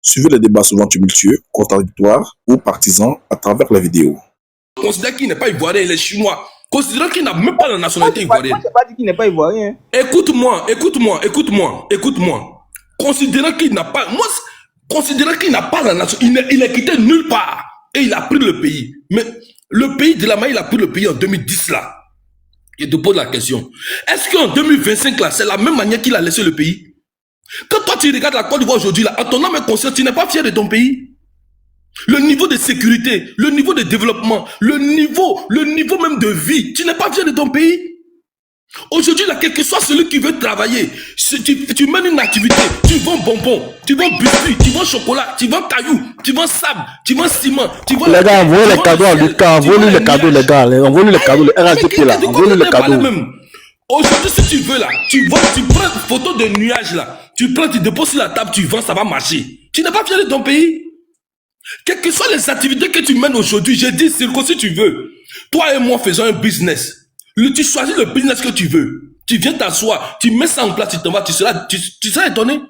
Suivez les débats souvent tumultueux, contradictoires ou partisans à travers la vidéo. Considère qu'il n'est pas ivoirien, il est chinois. Considère qu'il n'a même pas la nationalité ivoirienne. Moi, je n'ai pas dit qu'il n'est pas ivoirien. Écoute-moi. Considérant qu'il n'a pas... Considérant qu'il n'a pas la nationalité, il est quitté nulle part. Et il a pris le pays. Mais le pays de la main, il a pris le pays en 2010 là. Je te pose la question. Est-ce qu'en 2025 là, c'est la même manière qu'il a laissé le pays? Quand toi tu regardes la Côte d'Ivoire aujourd'hui là, en ton âme et conscience, tu n'es pas fier de ton pays? Le niveau de sécurité, le niveau de développement, le niveau même de vie, tu n'es pas fier de ton pays? Aujourd'hui, là, quel que soit celui qui veut travailler, tu mènes une activité, tu vends bonbons, tu vends biscuits, tu vends chocolat, tu vends cailloux, tu vends sable, tu vends ciment, tu vends... Les gars, envoyez les cadeaux à Lucas, envoyez les cadeaux, les gars, envoyez les cadeaux, là, envoyez les cadeaux. Aujourd'hui, si tu veux là, tu prends une photo de nuage là, tu prends, tu déposes sur la table, tu vends, ça va marcher. Tu n'es pas fier de ton pays? Quelles que soient les activités que tu mènes aujourd'hui, j'ai dit, si tu veux, toi et moi faisons un business. Tu choisis le business que tu veux. Tu viens t'asseoir, tu mets ça en place, tu t'en vas, tu seras étonné.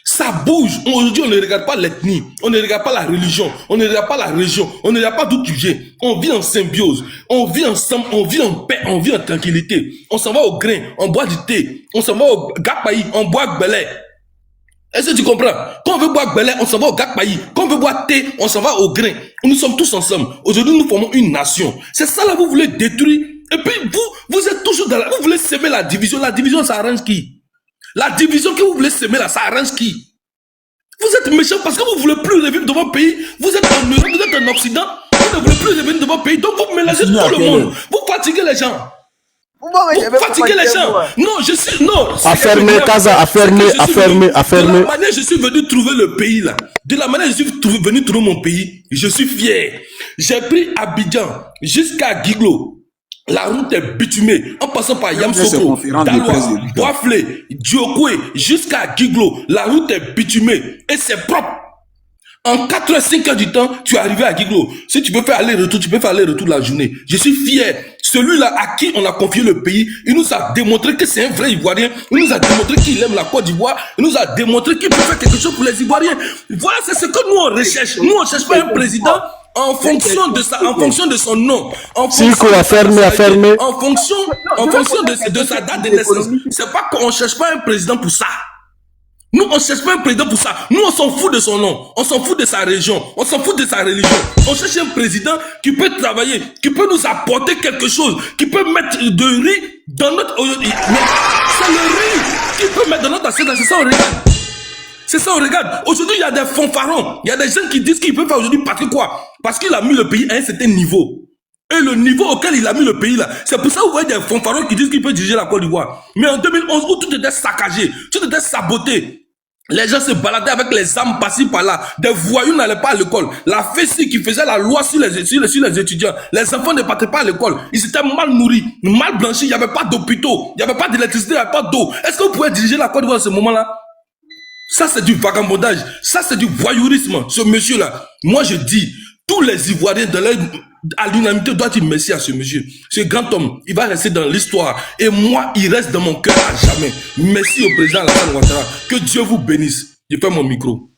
Ça bouge. Aujourd'hui, on ne regarde pas l'ethnie, on ne regarde pas la religion, on ne regarde pas la région, on ne regarde pas d'où tu viens. On vit en symbiose, on vit ensemble, on vit en paix, on vit en tranquillité. On s'en va au grain, on boit du thé, on s'en va au Gakpaï, on boit Gbelé. Est-ce que tu comprends? Quand on veut boire Gbelé, on s'en va au Gakpaï. Quand on veut boire thé, on s'en va au grain. Nous sommes tous ensemble. Aujourd'hui, nous formons une nation. C'est ça là, vous voulez détruire. Et puis, vous êtes toujours dans vous voulez s'aimer la division. La division, ça arrange qui? La division que vous voulez s'aimer là, ça arrange qui? Vous êtes méchants parce que vous ne voulez plus revivre dans votre pays. Vous êtes en Europe, vous êtes en Occident. Vous ne voulez plus revenir dans votre pays. Donc, vous mélangez tout le monde. Vous fatiguez les gens. Vous fatiguez les gens. Non, je suis... Non. Affermez, Kaza, affermez. De la manière je suis venu trouver le pays là. De la manière je suis venu trouver mon pays, je suis fier. J'ai pris Abidjan jusqu'à Guiglo. La route est bitumée, en passant par Yamsoko, Daloa, Boaflé, Diokwe, jusqu'à Guiglo. La route est bitumée et c'est propre. En 4 h 5 heures du temps, tu es arrivé à Guiglo. Si tu peux faire aller-retour, tu peux faire aller-retour la journée. Je suis fier. Celui-là à qui on a confié le pays, il nous a démontré que c'est un vrai Ivoirien. Il nous a démontré qu'il aime la Côte d'Ivoire. Il nous a démontré qu'il peut faire quelque chose pour les Ivoiriens. Voilà, c'est ce que nous on recherche. Nous on cherche pas un président en fonction de son nom. En fonction de sa date de naissance. C'est pas qu'on cherche pas un président pour ça. Nous, on ne cherche pas un président pour ça. Nous, on s'en fout de son nom. On s'en fout de sa région. On s'en fout de sa religion. On cherche un président qui peut travailler, qui peut nous apporter quelque chose, qui peut mettre de riz dans notre... C'est le riz qui peut mettre dans notre assiette. C'est ça, on regarde. C'est ça, on regarde. Aujourd'hui, il y a des fanfarons. Il y a des gens qui disent qu'il peut faire aujourd'hui parce que quoi? Parce qu'il a mis le pays à un certain niveau. Et le niveau auquel il a mis le pays là, c'est pour ça que vous voyez des fanfarons qui disent qu'il peut diriger la Côte d'Ivoire. Mais en 2011, où tout était saccagé, tout était saboté, les gens se baladaient avec les armes passées par là. Des voyous n'allaient pas à l'école. La FESI qui faisait la loi sur les étudiants. Les enfants ne partaient pas à l'école. Ils étaient mal nourris, mal blanchis. Il n'y avait pas d'hôpitaux. Il n'y avait pas d'électricité, il n'y avait pas d'eau. Est-ce que vous pouvez diriger la Côte d'Ivoire à ce moment-là? Ça, c'est du vagabondage. Ça, c'est du voyourisme. Ce monsieur-là. Moi, je dis, tous les Ivoiriens à l'unanimité doivent dire merci à ce monsieur. Ce grand homme, il va rester dans l'histoire. Et moi, il reste dans mon cœur à jamais. Merci au président Alassane Ouattara. Que Dieu vous bénisse. Je fais mon micro.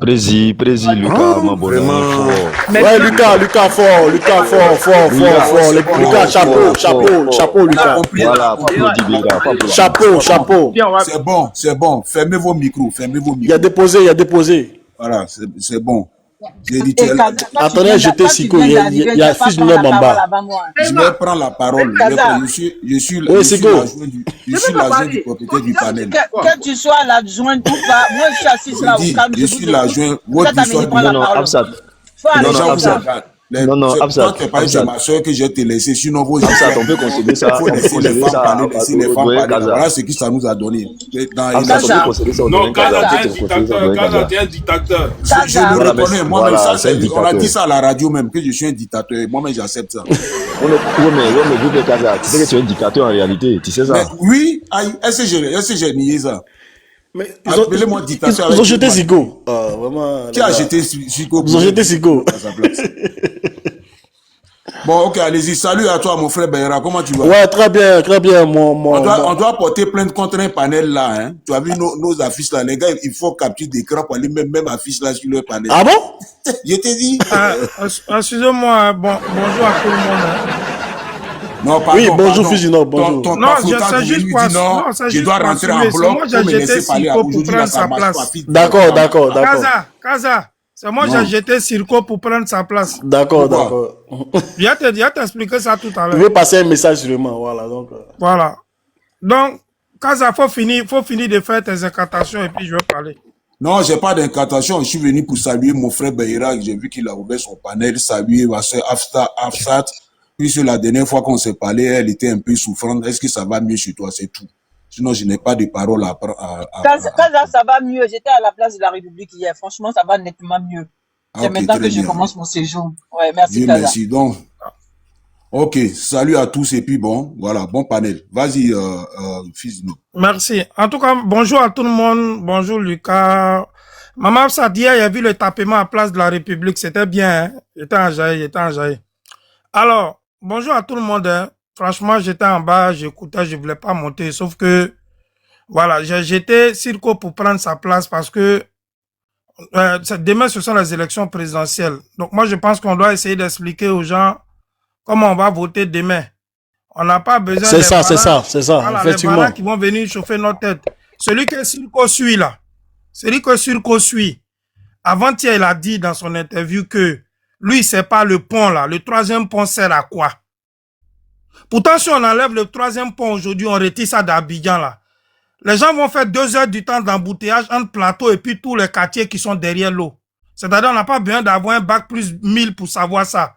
Lucas, ma bonne. Ouais, Lucas, fort. Lucas, chapeau, Lucas. Voilà, Chapeau. C'est bon. Fermez vos micros. Il y a déposé. Voilà, c'est bon. Attendez, j'étais Siko, il y a fils de l'homme en bas. Je vais prendre la parole. Je suis l'adjoint du propriétaire du panel. Que tu sois l'adjoint ou pas, moi je suis assise là au calme. Je suis l'adjoint. Non, Absat. Tu parles de ma soeur que j'ai te laissé. Sinon, vos Absat, on peut concéder ça. Il faut laisser les femmes parler, laisser les femmes parler. Voilà ce que ça nous a donné. Absat, on peut concéder ça. Non, Kaza, t'es un dictateur. Je le reconnais. Moi-même, on a dit ça à la radio même, que je suis un dictateur. Moi-même, j'accepte ça. Oui, mais Kaza, tu sais que tu es un dictateur en réalité. Tu sais ça? Oui, est-ce que j'ai nié ça? Mais ils ont jeté Zico. Vraiment. Qui a jeté Zico? Ils ont jeté Zico. Bon, Bon, ok, allez-y. Salut à toi, mon frère Beira. Comment tu vas? Ouais, très bien, On doit porter plainte contre un panel là. Hein. Tu as vu nos affiches là. Les gars, il faut capture d'écran pour aller même affiche là sur le panel. Ah bon? Je t'ai dit. Excusez-moi, bonjour à tout le monde. Non, pardon, oui, bonjour, pardon. fils du Nord, bonjour. Non, je juste quoi. Je dois rentrer en bloc pour me laisser parler. Aujourd'hui, là, ça marche pas. D'accord. Kaza, c'est moi j'ai jeté Sirko pour prendre sa place. D'accord. Je vais t'expliquer ça tout à l'heure. Je vais passer un message sûrement, voilà. Donc, Kaza, faut finir de faire tes incantations et puis je vais parler. Non, j'ai pas d'incantation. Je suis venu pour saluer mon frère Beira. J'ai vu qu'il a ouvert son panel, saluer ma soeur Afsat. Puisque la dernière fois qu'on s'est parlé, elle était un peu souffrante. Est-ce que ça va mieux chez toi? C'est tout. Sinon, je n'ai pas de parole à... Kaza, ça va mieux. J'étais à la place de la République hier. Franchement, ça va nettement mieux. C'est maintenant que je commence mon séjour. Ouais, merci, Kaza. Merci. Donc, ok, salut à tous et puis bon, voilà, bon panel. Vas-y, fils. Merci. En tout cas, bonjour à tout le monde. Bonjour, Lucas. Maman Sadia, il a vu le tapement à place de la République. C'était bien. Hein? Il était enjaillé. Alors, bonjour à tout le monde. Hein. Franchement, j'étais en bas, j'écoutais, je voulais pas monter. Sauf que, voilà, j'ai jeté Sirko pour prendre sa place parce que demain, ce sont les élections présidentielles. Donc, moi, je pense qu'on doit essayer d'expliquer aux gens comment on va voter demain. On n'a pas besoin c'est ça, voilà, effectivement. Les qui vont venir chauffer notre tête. Celui que Sirko suit, avant-hier, il a dit dans son interview que lui, c'est pas le pont là. Le troisième pont sert à quoi? Pourtant, si on enlève le troisième pont aujourd'hui, on retire ça d'Abidjan là. Les gens vont faire 2 heures du temps d'embouteillage entre Plateau et puis tous les quartiers qui sont derrière l'eau. C'est-à-dire, on n'a pas besoin d'avoir un bac plus 1000 pour savoir ça.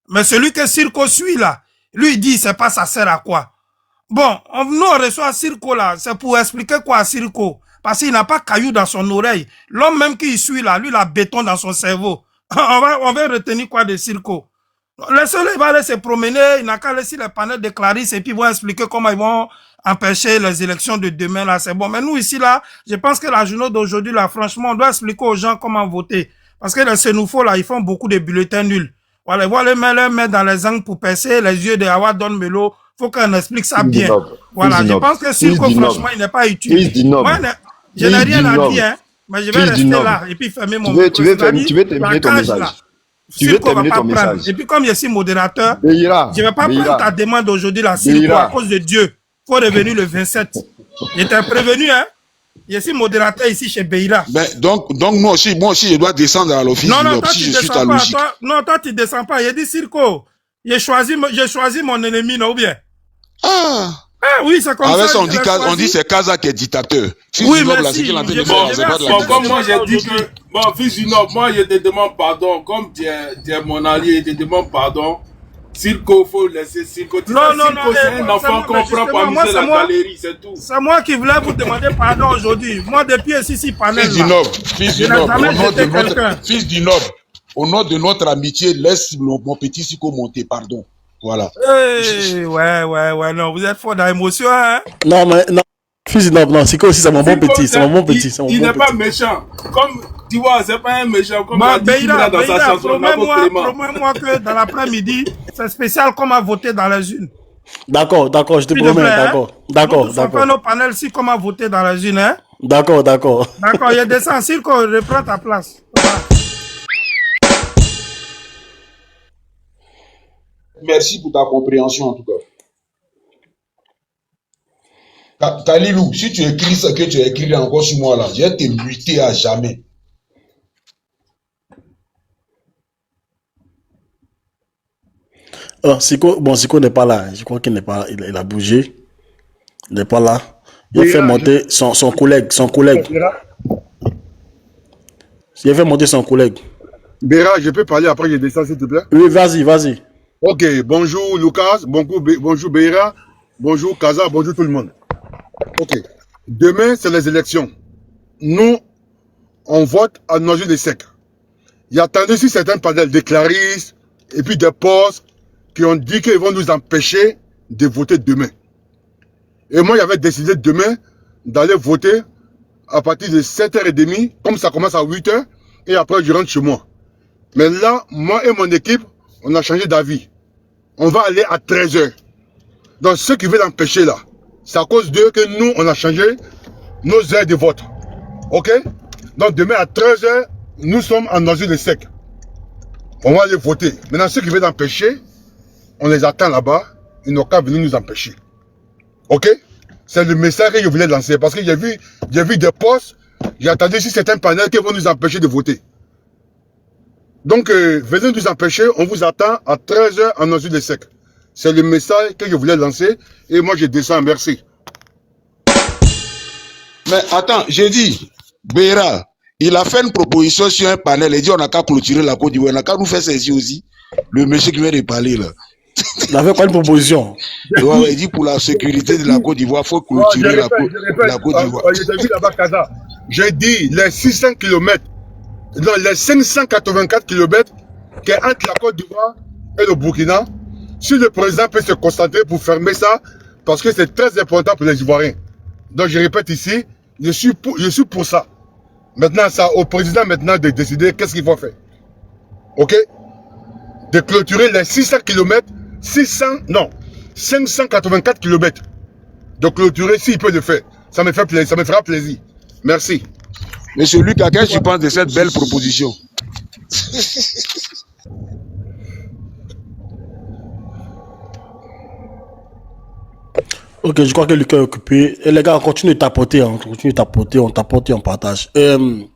Mais celui que Sirko suit là, lui, il dit, c'est pas ça sert à quoi. Bon, nous, on reçoit Sirko là, c'est pour expliquer quoi à Sirko. Parce qu'il n'a pas caillou dans son oreille. L'homme même qui suit là, lui, il a béton dans son cerveau. On va retenir quoi de Sirko. Laissez-le, il va aller se promener, il n'a qu'à laisser les panels de Clarisse et puis ils vont expliquer comment ils vont empêcher les élections de demain là, c'est bon. Mais nous ici là, je pense que la journée d'aujourd'hui là, franchement, on doit expliquer aux gens comment voter. Parce que les Sénoufos là, ils font beaucoup de bulletins nuls. Voilà, ils vont les mettre dans les angles pour percer les yeux de Awa Don Melo. Faut qu'on explique ça bien. Voilà, je pense que Sirko, franchement, il n'est pas utile. Je n'ai rien à dire, hein. Mais je vais rester là et puis fermer mon micro. Tu veux terminer ton message. Tu veux terminer ton message. Et puis comme je suis modérateur, je ne vais pas prendre ta demande aujourd'hui là, Sirko, à cause de Dieu. Il faut revenir le 27. J'étais prévenu, hein. Je suis modérateur ici chez Beira. Ben, donc moi aussi, je dois descendre à l'office. Non, toi, si tu descends pas. Toi, tu descends pas. Il dit Sirko, j'ai choisi mon ennemi, non, ou bien? Ah oui, c'est comme ça. On dit c'est Kaza qui est dictateur. Oui, merci. Comme moi, j'ai dit que, bon, fils du Nord, moi, je te demande pardon. Comme tu es mon allié, je te demande pardon. Sirko, faut laisser Sirko. Non, c'est un enfant qu'on prend pour amuser la galerie, c'est tout. C'est moi qui voulais vous demander pardon aujourd'hui. Moi, depuis ici, panel. Fils du Nord, au nom de notre amitié, laisse mon petit Sirko monter, pardon. Voilà. Ouais, non, vous êtes fort dans l'émotion, hein? Non, fils, non, Sirko aussi, c'est mon bon petit, Il n'est pas méchant. Comme, tu vois, c'est pas un méchant, comme il dit dans sa chanson. Promets-moi que dans l'après-midi, c'est spécial comme à voter dans les unes. D'accord, je te promets, d'accord. Nous faisons nos panels si comment voter dans les unes, hein? D'accord. D'accord, il descend, Sirko, reprends ta place. Voilà. Merci pour ta compréhension en tout cas. Kalilou, si tu écris ce que tu as écrit encore sur moi là, je vais te muter à jamais. Sirko n'est pas là. Je crois qu'il n'est pas là. Il a bougé. Il n'est pas là. Il a fait monter son collègue. Il a fait monter son collègue. Béra, je peux parler après, je descends s'il te plaît? Oui, vas-y. Ok, bonjour Lucas, bonjour Beira, bonjour Kaza, bonjour tout le monde. Ok, demain c'est les élections. Nous, on vote à nos yeux de sec. Il y a tendu sur certains panels de Clarisse et puis des postes qui ont dit qu'ils vont nous empêcher de voter demain. Et moi, j'avais décidé demain d'aller voter à partir de 7h30, comme ça commence à 8h, et après je rentre chez moi. Mais là, moi et mon équipe, on a changé d'avis. on va aller à 13h. Donc, ceux qui veulent empêcher là, c'est à cause d'eux que nous, on a changé nos heures de vote. OK? Donc, demain à 13h, nous sommes en nausée de sec. On va aller voter. Maintenant, ceux qui veulent empêcher, on les attend là-bas. Ils n'ont qu'à venir nous empêcher. OK? C'est le message que je voulais lancer. Parce que j'ai vu des posts. J'ai attendu si certains panels qui vont nous empêcher de voter. Donc, venez nous empêcher. On vous attend à 13h en nausée de sec. C'est le message que je voulais lancer. Et moi, je descends. Merci. Mais attends, j'ai dit, Béra, il a fait une proposition sur un panel. Il dit on n'a qu'à clôturer la Côte d'Ivoire. On n'a qu'à nous faire saisir aussi. Le monsieur qui vient de parler là. Il avait pas une proposition. Ouais, il dit pour la sécurité de la Côte d'Ivoire, il faut clôturer la Côte d'Ivoire. J'ai dit là-bas, Kaza. J'ai dit les 600 km, non, les 584 km qui est entre la Côte d'Ivoire et le Burkina. Si le président peut se concentrer pour fermer ça, parce que c'est très important pour les Ivoiriens. Donc je répète ici, je suis pour ça. Maintenant, c'est au président maintenant de décider qu'est-ce qu'il faut faire. OK? De clôturer les 600 km, 584 km. De clôturer s'il peut le faire. Ça me fera plaisir. Merci. Monsieur Lucas, qu'est-ce que tu penses de cette belle proposition? Ok, je crois que Lucas est occupé. Et les gars, on continue de tapoter, hein. On continue de tapoter, on tapote et on partage. Qui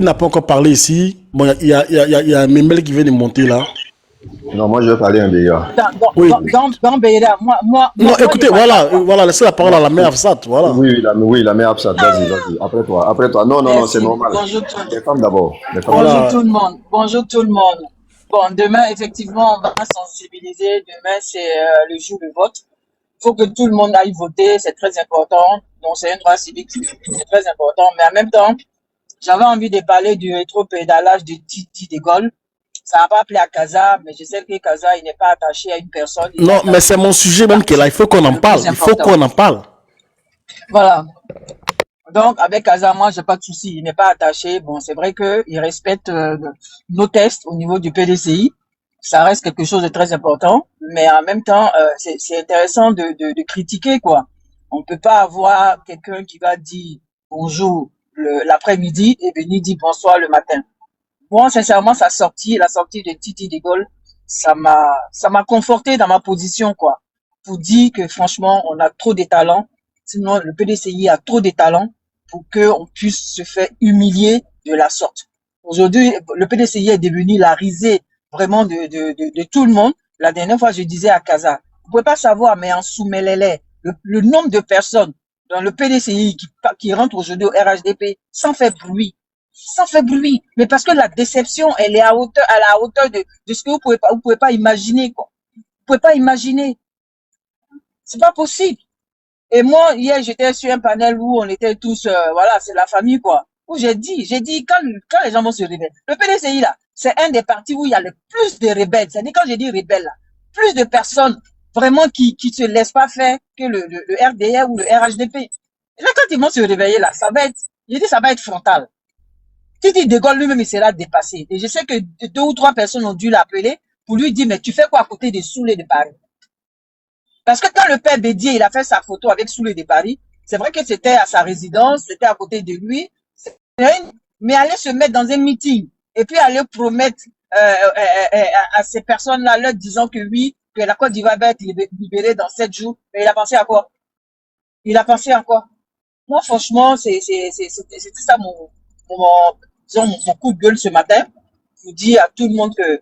n'a pas encore parlé ici? Bon, il y a un Memel qui vient de monter là. Non, moi je vais parler un Béra. Oui. Dans Béra, moi. Non, écoutez, voilà, laissez la parole à la mère Absat, voilà. Oui, la mère Absat, vas-y. Après toi. Non, c'est normal. Bonjour Les femmes d'abord. Bonjour tout le monde. Bonjour tout le monde. Bon, demain, effectivement, on va sensibiliser. Demain, c'est le jour de vote. Il faut que tout le monde aille voter, c'est très important. Donc, c'est un droit civique, c'est très important. Mais en même temps, j'avais envie de parler du rétro-pédalage de Titi de Gaulle. Ça n'a pas appelé à Kaza, mais je sais que Kaza, il n'est pas attaché à une personne. Non, mais c'est mon sujet même qui est là. Il faut qu'on en parle. Il faut qu'on en parle. Voilà. Donc, avec Kaza, moi, j'ai pas de souci. Il n'est pas attaché. Bon, c'est vrai qu'il respecte nos tests au niveau du PDCI. Ça reste quelque chose de très important. Mais en même temps, c'est intéressant de critiquer, quoi. On peut pas avoir quelqu'un qui va dire bonjour l'après-midi et venir dire bonsoir le matin. Moi, sincèrement, la sortie de Titi de Gaulle, ça m'a conforté dans ma position, quoi. Pour dire que, franchement, on a trop de talents. Sinon, le PDCI a trop de talents pour qu'on puisse se faire humilier de la sorte. Aujourd'hui, le PDCI est devenu la risée vraiment de tout le monde. La dernière fois, je disais à Kaza, vous pouvez pas savoir, mais en Soumelele, le nombre de personnes dans le PDCI qui rentrent aujourd'hui au RHDP sans faire bruit. Mais parce que la déception, elle est à la hauteur de ce que vous pouvez pas imaginer, quoi. Vous pouvez pas imaginer. C'est pas possible. Et moi, hier, j'étais sur un panel où on était tous, voilà, c'est la famille, quoi. Où j'ai dit, quand les gens vont se réveiller. Le PDCI, là, c'est un des partis où il y a le plus de rebelles. C'est-à-dire, quand je dis rebelles, là, plus de personnes vraiment qui se laissent pas faire que le RDR ou le RHDP. Et là, quand ils vont se réveiller, là, ça va être frontal. Titi de Gaulle lui-même, il sera dépassé. Et je sais que 2 ou 3 personnes ont dû l'appeler pour lui dire, mais tu fais quoi à côté des Soulé de Paris? Parce que quand le père Bédier, il a fait sa photo avec Soulé de Paris, c'est vrai que c'était à sa résidence, c'était à côté de lui, mais aller se mettre dans un meeting et puis aller promettre à ces personnes-là, leur disant que oui, que la Côte d'Ivoire va être libérée dans 7 jours. Mais il a pensé à quoi? Moi, franchement, c'était ça mon coup de gueule ce matin. Je dis à tout le monde que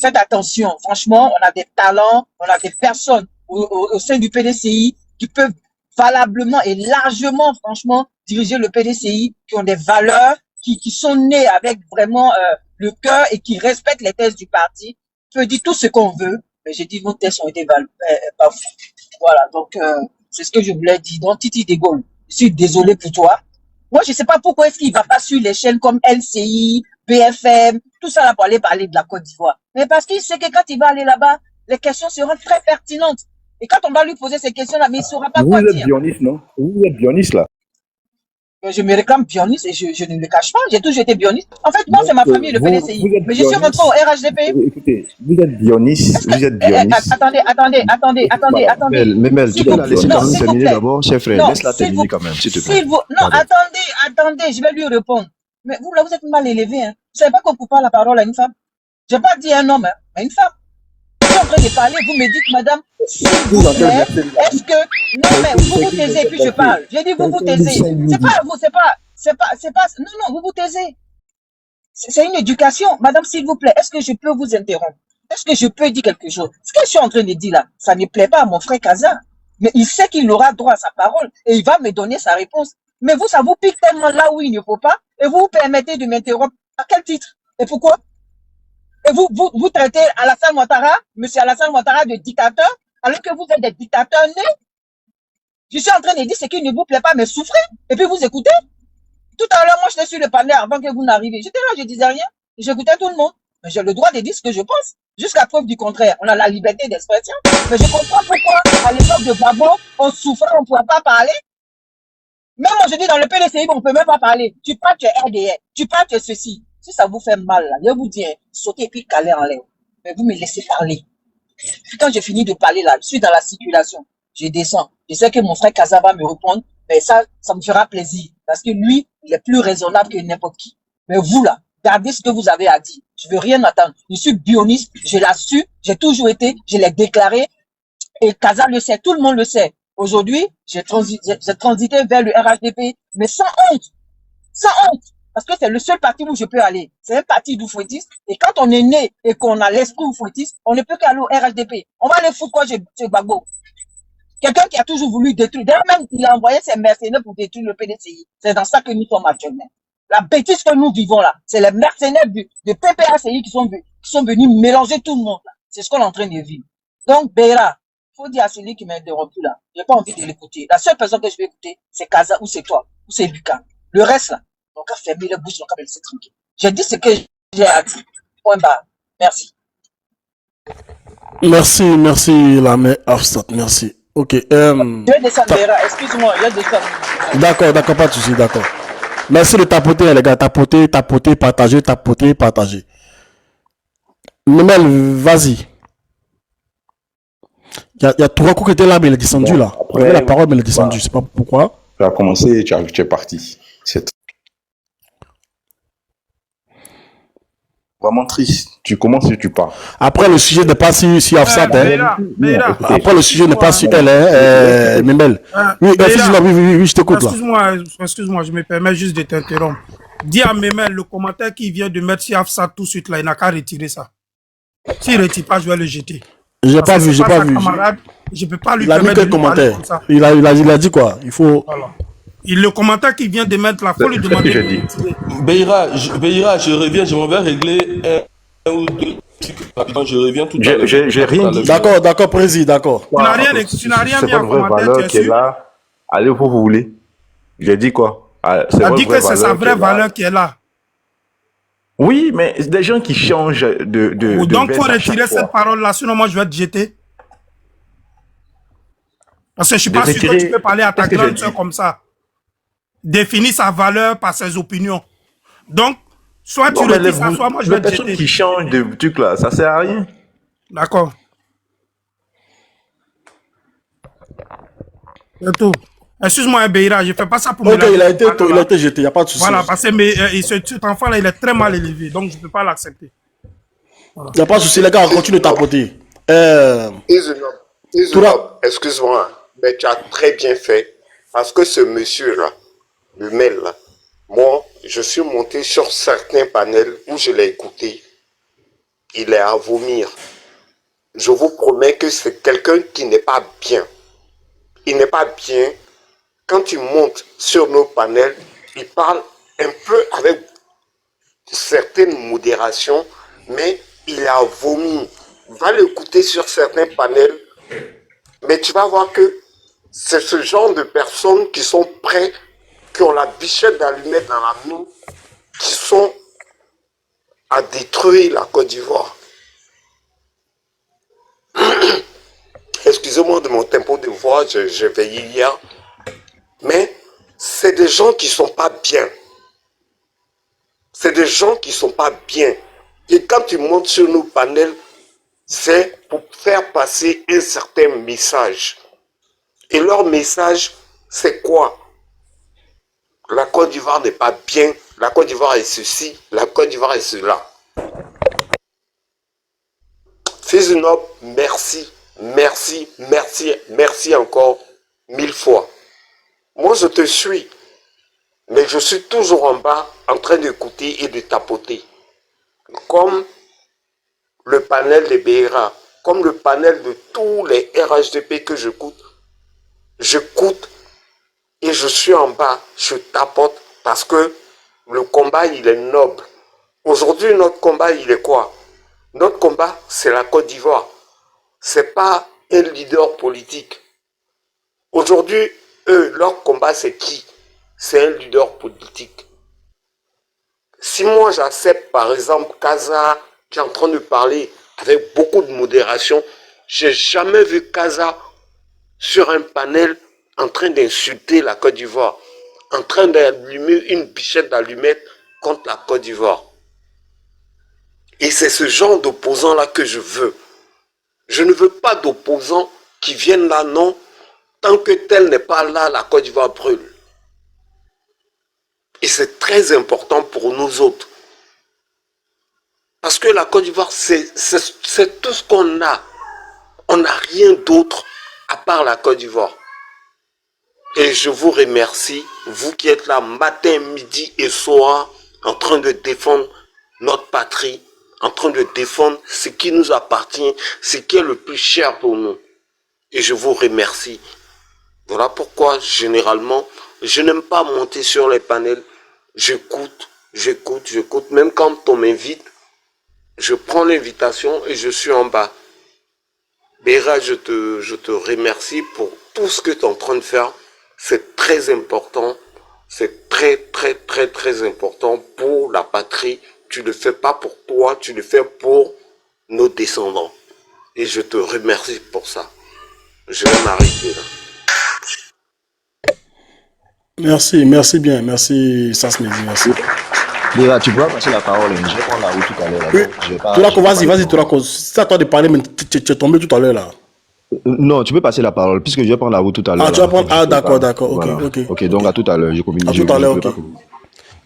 faites attention. Franchement, on a des talents, on a des personnes au sein du PDCI qui peuvent valablement et largement, franchement, diriger le PDCI, qui ont des valeurs, qui sont nés avec vraiment le cœur et qui respectent les thèses du parti. On peut dire tout ce qu'on veut, mais j'ai dit nos thèses ont été pas fous. Voilà, donc c'est ce que je voulais dire. Donc Titi de Gaulle, je suis désolé pour toi. Moi, je sais pas pourquoi est-ce qu'il va pas sur les chaînes comme LCI, BFM, tout ça là pour aller parler de la Côte d'Ivoire. Mais parce qu'il sait que quand il va aller là-bas, les questions seront très pertinentes. Et quand on va lui poser ces questions-là, mais il ne saura pas quoi dire. Vous êtes Bionis, non? Vous êtes Bionis, là. Je me réclame bioniste et je ne le cache pas. J'ai toujours été bioniste. En fait, moi, Donc, c'est ma famille, le PDCI. vous êtes Mais je suis rentré au RHDP. Écoutez, vous êtes bioniste, vous êtes bioniste. Attendez. Mais tu peux la laisser quand même S'il vous terminer plaît. d'abord, cher frère. Non, Laisse-la s'il terminer vous, quand même, s'il te plaît. non, Pardon. attendez, je vais lui répondre. Mais vous, là, vous êtes mal élevé, hein. Vous savez pas qu'on coupe pas la parole à une femme. J'ai pas dit un homme, hein, à une femme. Je suis en train de parler, vous me dites, madame, s'il vous plaît, est-ce que, non, mais vous vous taisez, et puis je parle. J'ai dit, vous vous taisez. C'est pas vous, non, vous vous taisez. C'est une éducation. Madame, s'il vous plaît, est-ce que je peux vous interrompre? Est-ce que je peux dire quelque chose? Ce que je suis en train de dire là, ça ne plaît pas à mon frère Kaza. Mais il sait qu'il aura droit à sa parole et il va me donner sa réponse. Mais vous, ça vous pique tellement là où il ne faut pas et vous vous permettez de m'interrompre. À quel titre? Et pourquoi? Et vous traitez Alassane Ouattara, monsieur Alassane Ouattara, de dictateur, alors que vous êtes des dictateurs nés. Je suis en train de dire ce qui ne vous plaît pas, mais souffrez. Et puis vous écoutez. Tout à l'heure, moi, j'étais sur le panel avant que vous n'arriviez. J'étais là, je disais rien. J'écoutais tout le monde. Mais j'ai le droit de dire ce que je pense. Jusqu'à preuve du contraire. On a la liberté d'expression. Mais je comprends pourquoi, à l'époque de Babo, on souffrait, on ne pouvait pas parler. Même aujourd'hui, dans le PDCI, on ne peut même pas parler. Tu parles, tu es RDR. Tu parles, tu es ceci. Si ça vous fait mal, là, je vous dis, sautez et puis caler en l'air. Mais vous me laissez parler. Puis quand j'ai fini de parler, là, je suis dans la circulation. Je descends. Je sais que mon frère Kaza va me répondre. Mais ça me fera plaisir. Parce que lui, il est plus raisonnable que n'importe qui. Mais vous, là, gardez ce que vous avez à dire. Je veux rien attendre. Je suis bioniste. Je l'ai su. J'ai toujours été. Je l'ai déclaré. Et Kaza le sait. Tout le monde le sait. Aujourd'hui, j'ai transité vers le RHDP. Mais sans honte. Sans honte. Parce que c'est le seul parti où je peux aller. C'est un parti d'oufouettistes. Et quand on est né et qu'on a l'esprit oufouettiste, on ne peut qu'aller au RHDP. On va aller foutre quoi chez Gbagbo? Quelqu'un qui a toujours voulu détruire. D'ailleurs, même, il a envoyé ses mercenaires pour détruire le PDCI. C'est dans ça que nous sommes actuellement. La bêtise que nous vivons là, c'est les mercenaires de PPACI qui sont venus mélanger tout le monde là. C'est ce qu'on est en train de vivre. Donc, Beira, faut dire à celui qui m'a interrompu là, j'ai pas envie de l'écouter. La seule personne que je vais écouter, c'est Kaza, ou c'est toi, ou c'est Buka. Le reste là, donc à fermer la bouche, donc à me laisser tranquille. J'ai dit ce que j'ai à dire. Point barre. Merci. Merci, la mère Afsat, merci. Ok. Je vais descendre, Beira, excuse-moi, je vais descendre. D'accord, pas de souci, d'accord. Merci de tapoter, les gars. Tapoter, partager. Memel, vas-y. Il y a trois coups qui étaient là, mais il est descendu bon, là. Après, il avait la parole, mais il est descendu. Je sais pas pourquoi. Tu as commencé, tu es parti. C'est vraiment triste. Tu commences et tu pars. Après, le sujet n'est pas si Afsat. Après, le sujet n'est pas si elle est Memel. Oui, je t'écoute là. Excuse-moi, je me permets juste de t'interrompre. Dis à Memel, le commentaire qui vient de mettre si Afsat tout de suite là, il n'a qu'à retirer ça. S'il ne retire pas, je vais le jeter. J'ai pas vu. Camarade, je peux pas lui permettre de commentaire. Comme ça. Il a dit quoi? Il faut. Voilà. Le commentaire qu'il vient de mettre là, il faut lui demander. Que dit. Beira, je reviens, je m'en vais régler un ou deux trucs. Je reviens tout à l'heure. J'ai rien dit. D'accord, président, d'accord. Tu n'as rien mis en commentaire. C'est votre valeur qui est là. Allez où vous voulez. J'ai dit quoi? Tu as dit que c'est sa vraie valeur qui est là. Oui, mais des gens qui changent de donc, il faut retirer cette parole-là, sinon moi je vais te jeter. Parce que je ne suis pas sûr que tu peux parler à ta grande soeur comme ça. Définir sa valeur par ses opinions. Donc, soit tu retires ça, soit moi je vais te jeter. Les personnes qui changent de truc là, ça sert à rien. D'accord. C'est tout. Excuse-moi, Beira, je ne fais pas ça pour me il a été jeté, il n'y a pas de souci. Voilà, parce que cet enfant-là, il est très mal élevé, donc je ne peux pas l'accepter. Il n'y a pas de souci, les gars, on continue de tapoter. Excuse-moi, mais tu as très bien fait, parce que ce monsieur-là, le mail là, moi, je suis monté sur certains panels où je l'ai écouté. Il est à vomir. Je vous promets que c'est quelqu'un qui n'est pas bien. Il n'est pas bien. Quand tu montes sur nos panels, il parle un peu avec certaines modérations, mais il a vomi. Va l'écouter sur certains panels, mais tu vas voir que c'est ce genre de personnes qui sont prêts, qui ont la bichette d'allumettes dans la main, qui sont à détruire la Côte d'Ivoire. Excusez-moi de mon tempo de voix, je veillais hier. Mais c'est c'est des gens qui sont pas bien. C'est des gens qui sont pas bien. Et quand tu montes sur nos panels, c'est pour faire passer un certain message. Et leur message, c'est quoi? La Côte d'Ivoire n'est pas bien, la Côte d'Ivoire est ceci, la Côte d'Ivoire est cela. Fils du Noble, merci, merci, merci, merci encore 1000 fois. Moi, je te suis, mais je suis toujours en bas en train d'écouter et de tapoter. Comme le panel de Beira, comme le panel de tous les RHDP que j'écoute et je suis en bas, je tapote parce que le combat, il est noble. Aujourd'hui, notre combat, il est quoi? Notre combat, c'est la Côte d'Ivoire. C'est pas un leader politique. Aujourd'hui, eux, leur combat, c'est qui? C'est un leader politique. Si moi, j'accepte, par exemple, Kaza, qui est en train de parler avec beaucoup de modération, j'ai jamais vu Kaza sur un panel en train d'insulter la Côte d'Ivoire, en train d'allumer une bichette d'allumettes contre la Côte d'Ivoire. Et c'est ce genre d'opposants-là que je veux. Je ne veux pas d'opposants qui viennent là, non. Tant que tel n'est pas là, la Côte d'Ivoire brûle. Et c'est très important pour nous autres. Parce que la Côte d'Ivoire, c'est tout ce qu'on a. On n'a rien d'autre à part la Côte d'Ivoire. Et je vous remercie, vous qui êtes là matin, midi et soir, en train de défendre notre patrie, en train de défendre ce qui nous appartient, ce qui est le plus cher pour nous. Et je vous remercie. Voilà pourquoi, généralement, je n'aime pas monter sur les panels. J'écoute, j'écoute, j'écoute. Même quand on m'invite, je prends l'invitation et je suis en bas. Béra, je te remercie pour tout ce que tu es en train de faire. C'est très important. C'est très, très, très, très important pour la patrie. Tu ne le fais pas pour toi, tu le fais pour nos descendants. Et je te remercie pour ça. Je vais m'arrêter là. Merci, merci bien. Merci, Sasmedi, merci. Béra, tu pourras passer la parole. Je vais prendre la route tout à l'heure. Oui. Vas-y, Tourako. C'est à toi de parler, mais tu es tombé tout à l'heure là. Non, tu peux passer la parole, puisque je vais prendre la route tout à l'heure. Ah, tu vas prendre. Ah, d'accord. Voilà. Ok. Ok, donc à tout à l'heure. Je communique. À tout à l'heure, ok.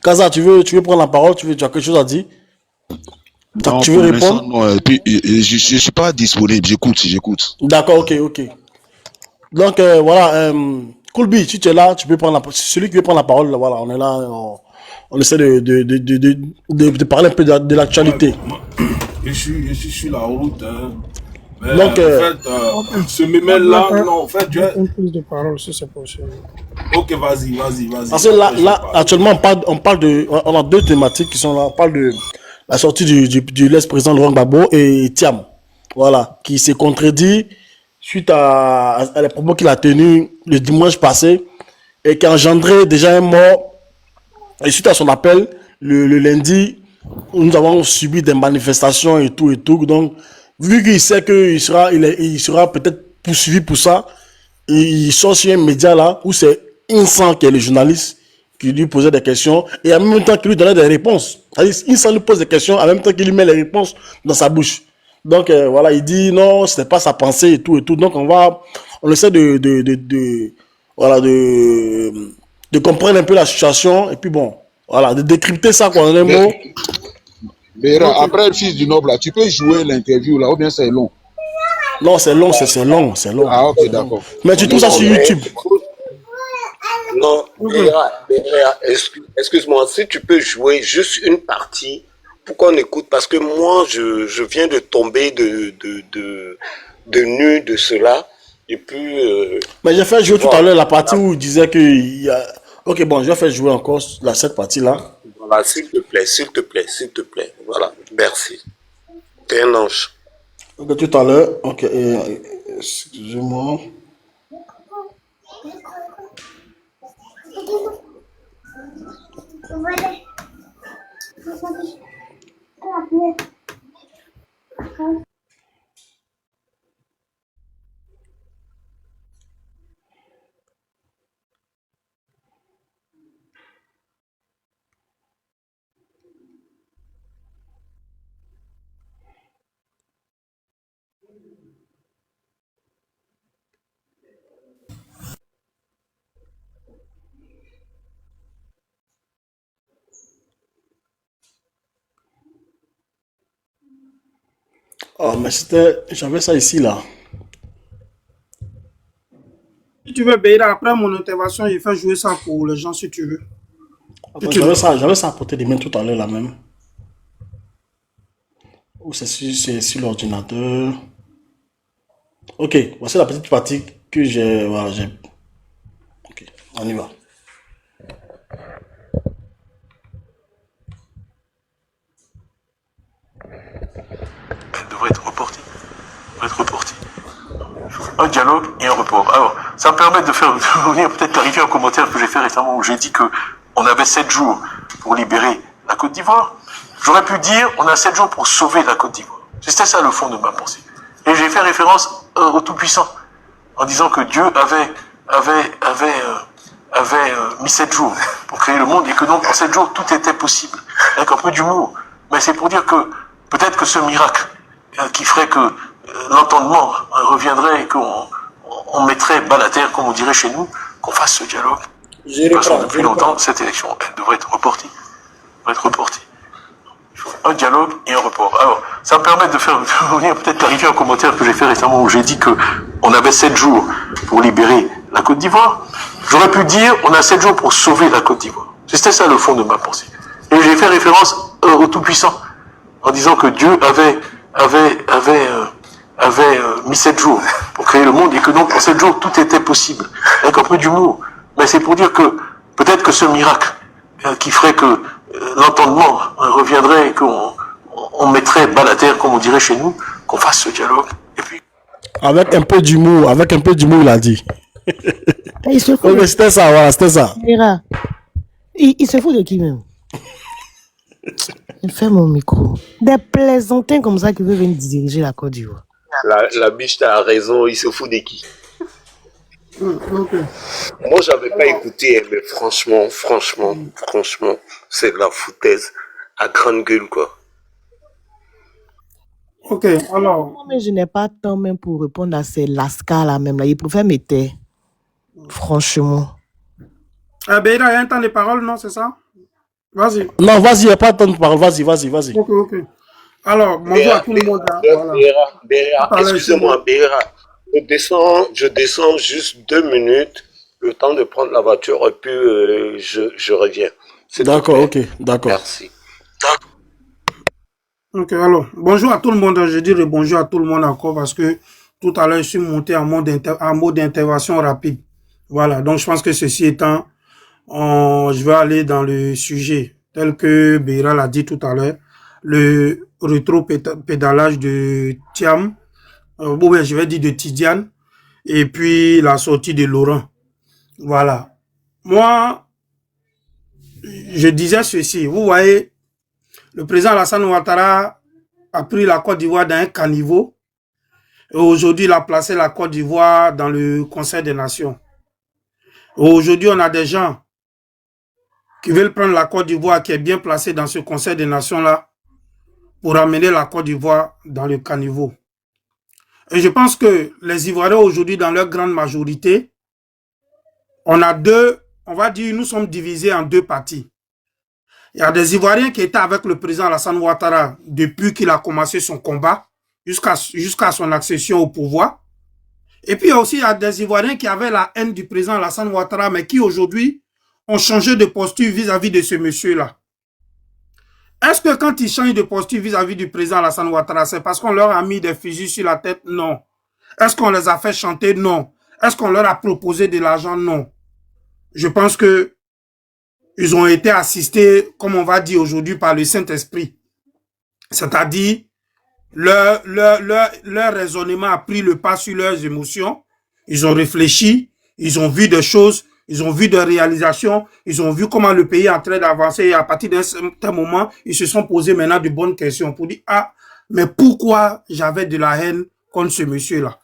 Kaza, tu veux prendre la parole? Tu as quelque chose à dire? Non, tu veux répondre? Non, et puis, je ne suis pas disponible. J'écoute. D'accord, ok. Donc, voilà. Koulbi, si tu es là, tu peux prendre la parole. Celui qui veut prendre la parole, voilà, on est là. On essaie de parler un peu de l'actualité. Je suis sur la route. Hein. Mais donc, en fait, ce mémel-là, non, en fait, une prise de parole, si c'est possible. Ok, vas-y. Parce que là actuellement, on a deux thématiques qui sont là. On parle de la sortie du l'ex-président Laurent Gbagbo et Thiam. Voilà, qui s'est contredit suite à les propos qu'il a tenus le dimanche passé et qui a engendré déjà un mort. Et suite à son appel, le lundi, nous avons subi des manifestations et tout. Donc, vu qu'il sait qu'il sera peut-être poursuivi pour ça, il sort sur un média là où c'est Insan qui est le journaliste qui lui posait des questions et en même temps qu'il lui donnait des réponses. Insan lui pose des questions en même temps qu'il lui met les réponses dans sa bouche. Donc voilà, il dit non, c'était pas sa pensée et tout. Donc on essaie de comprendre un peu la situation et puis bon, voilà, de décrypter ça quoi en un mot. Mais après le fils du noble là, tu peux jouer l'interview là ou bien c'est long? Non, c'est long. Ah ok, d'accord. Mais tu trouves ça sur YouTube? Non, Béra, excuse-moi, si tu peux jouer juste une partie pour qu'on écoute, parce que moi, je viens de tomber de nu de cela, et puis... Mais j'ai fait jouer tout à l'heure la partie où il disait qu'il y a... Ok, bon, je vais faire jouer encore cette partie-là. Voilà, s'il te plaît, voilà, merci. T'es un ange. Ok, tout à l'heure, ok, excusez-moi. Oh, mais c'était... J'avais ça ici, là. Si tu veux, Beira, après mon intervention, il fait jouer ça pour les gens si tu veux. Attends, j'avais ça à portée des mains tout à l'heure, là même. Ou c'est sur l'ordinateur. Ok, voici la petite partie que j'ai... Voilà, j'ai... Ok, on y va. Elle devrait être reportée. Un dialogue et un report. Alors, ça me permet de faire revenir peut-être clarifier un commentaire que j'ai fait récemment où j'ai dit que on avait 7 jours pour libérer la Côte d'Ivoire. J'aurais pu dire on a 7 jours pour sauver la Côte d'Ivoire. C'était ça le fond de ma pensée. Et j'ai fait référence au Tout-Puissant en disant que Dieu avait mis 7 jours pour créer le monde et que donc en 7 jours tout était possible. Avec un peu d'humour. Mais c'est pour dire que peut-être que ce miracle qui ferait que l'entendement reviendrait et qu'on mettrait balle à terre, comme on dirait chez nous, qu'on fasse ce dialogue. De toute façon, depuis longtemps, cette élection, elle devrait être reportée. Un dialogue et un report. Alors, ça me permet de faire revenir peut-être clarifier un commentaire que j'ai fait récemment où j'ai dit que on avait 7 jours pour libérer la Côte d'Ivoire. J'aurais pu dire on a 7 jours pour sauver la Côte d'Ivoire. C'était ça le fond de ma pensée. Et j'ai fait référence au Tout-Puissant en disant que Dieu avait mis 7 jours pour créer le monde et que donc en 7 jours tout était possible. Avec un peu d'humour. Mais c'est pour dire que peut-être que ce miracle qui ferait que l'entendement reviendrait et qu'on mettrait balle à terre, comme on dirait chez nous, qu'on fasse ce dialogue. Et puis... Avec un peu d'humour, il a dit. Il se fout. Mais c'était ça, voilà, c'était ça. Il se fout de qui même? Il fait mon micro. Des plaisantins comme ça qui veulent venir diriger la Côte d'Ivoire. La biche a raison, il se fout de qui? Okay. Moi, j'avais pas écouté, mais franchement, c'est de la foutaise à grande gueule, quoi. Ok, alors... Moi, mais je n'ai pas temps même pour répondre à ces lascars là même là. Il préfère me taire. Franchement. Beira, il y a un temps de parole, non, c'est ça? Vas-y. Non, vas-y, il n'y a pas de temps de parole. Vas-y. Ok. Alors, bonjour à tout le monde. Béra, excusez-moi, Béra. Je descends juste 2 minutes, le temps de prendre la voiture, et puis je reviens. D'accord, ok, d'accord. Merci. Ok, alors, bonjour à tout le monde. Je dirais bonjour à tout le monde encore parce que tout à l'heure, je suis monté en mode d'intervention rapide. Voilà, donc je pense que ceci étant, je vais aller dans le sujet tel que Beira l'a dit tout à l'heure, le rétro-pédalage de Thiam, je vais dire de Tidiane, et puis la sortie de Laurent. Voilà. Moi, je disais ceci, vous voyez, le président Alassane Ouattara a pris la Côte d'Ivoire dans un caniveau, et aujourd'hui, il a placé la Côte d'Ivoire dans le Conseil des Nations. Aujourd'hui, on a des gens qui veulent prendre la Côte d'Ivoire qui est bien placée dans ce Conseil des Nations-là pour amener la Côte d'Ivoire dans le caniveau. Et je pense que les Ivoiriens aujourd'hui, dans leur grande majorité, on va dire, nous sommes divisés en 2 parties. Il y a des Ivoiriens qui étaient avec le président Alassane Ouattara depuis qu'il a commencé son combat jusqu'à son accession au pouvoir. Et puis aussi, il y a des Ivoiriens qui avaient la haine du président Alassane Ouattara, mais qui aujourd'hui ont changé de posture vis-à-vis de ce monsieur-là. Est-ce que quand ils changent de posture vis-à-vis du président Alassane Ouattara, c'est parce qu'on leur a mis des fusils sur la tête? Non. Est-ce qu'on les a fait chanter? Non. Est-ce qu'on leur a proposé de l'argent? Non. Je pense que ils ont été assistés, comme on va dire aujourd'hui, par le Saint-Esprit. C'est-à-dire, leur raisonnement a pris le pas sur leurs émotions. Ils ont réfléchi, ils ont vu des choses, ils ont vu des réalisations, ils ont vu comment le pays est en train d'avancer et à partir d'un certain moment, ils se sont posés maintenant de bonnes questions pour dire, mais pourquoi j'avais de la haine contre ce monsieur-là?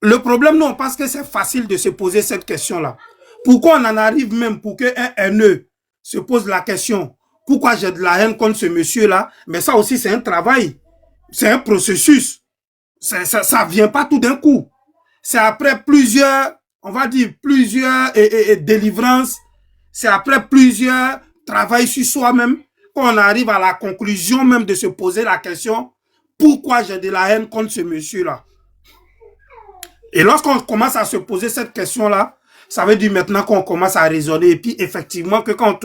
Le problème, non, parce que c'est facile de se poser cette question-là. Pourquoi on en arrive même pour qu'un haineux se pose la question, pourquoi j'ai de la haine contre ce monsieur-là? Mais ça aussi, c'est un travail. C'est un processus. Ça vient pas tout d'un coup. C'est après plusieurs, on va dire, plusieurs délivrances. C'est après plusieurs travail sur soi-même qu'on arrive à la conclusion même de se poser la question, pourquoi j'ai de la haine contre ce monsieur-là. Et lorsqu'on commence à se poser cette question-là, ça veut dire maintenant qu'on commence à raisonner. Et puis, effectivement, que quand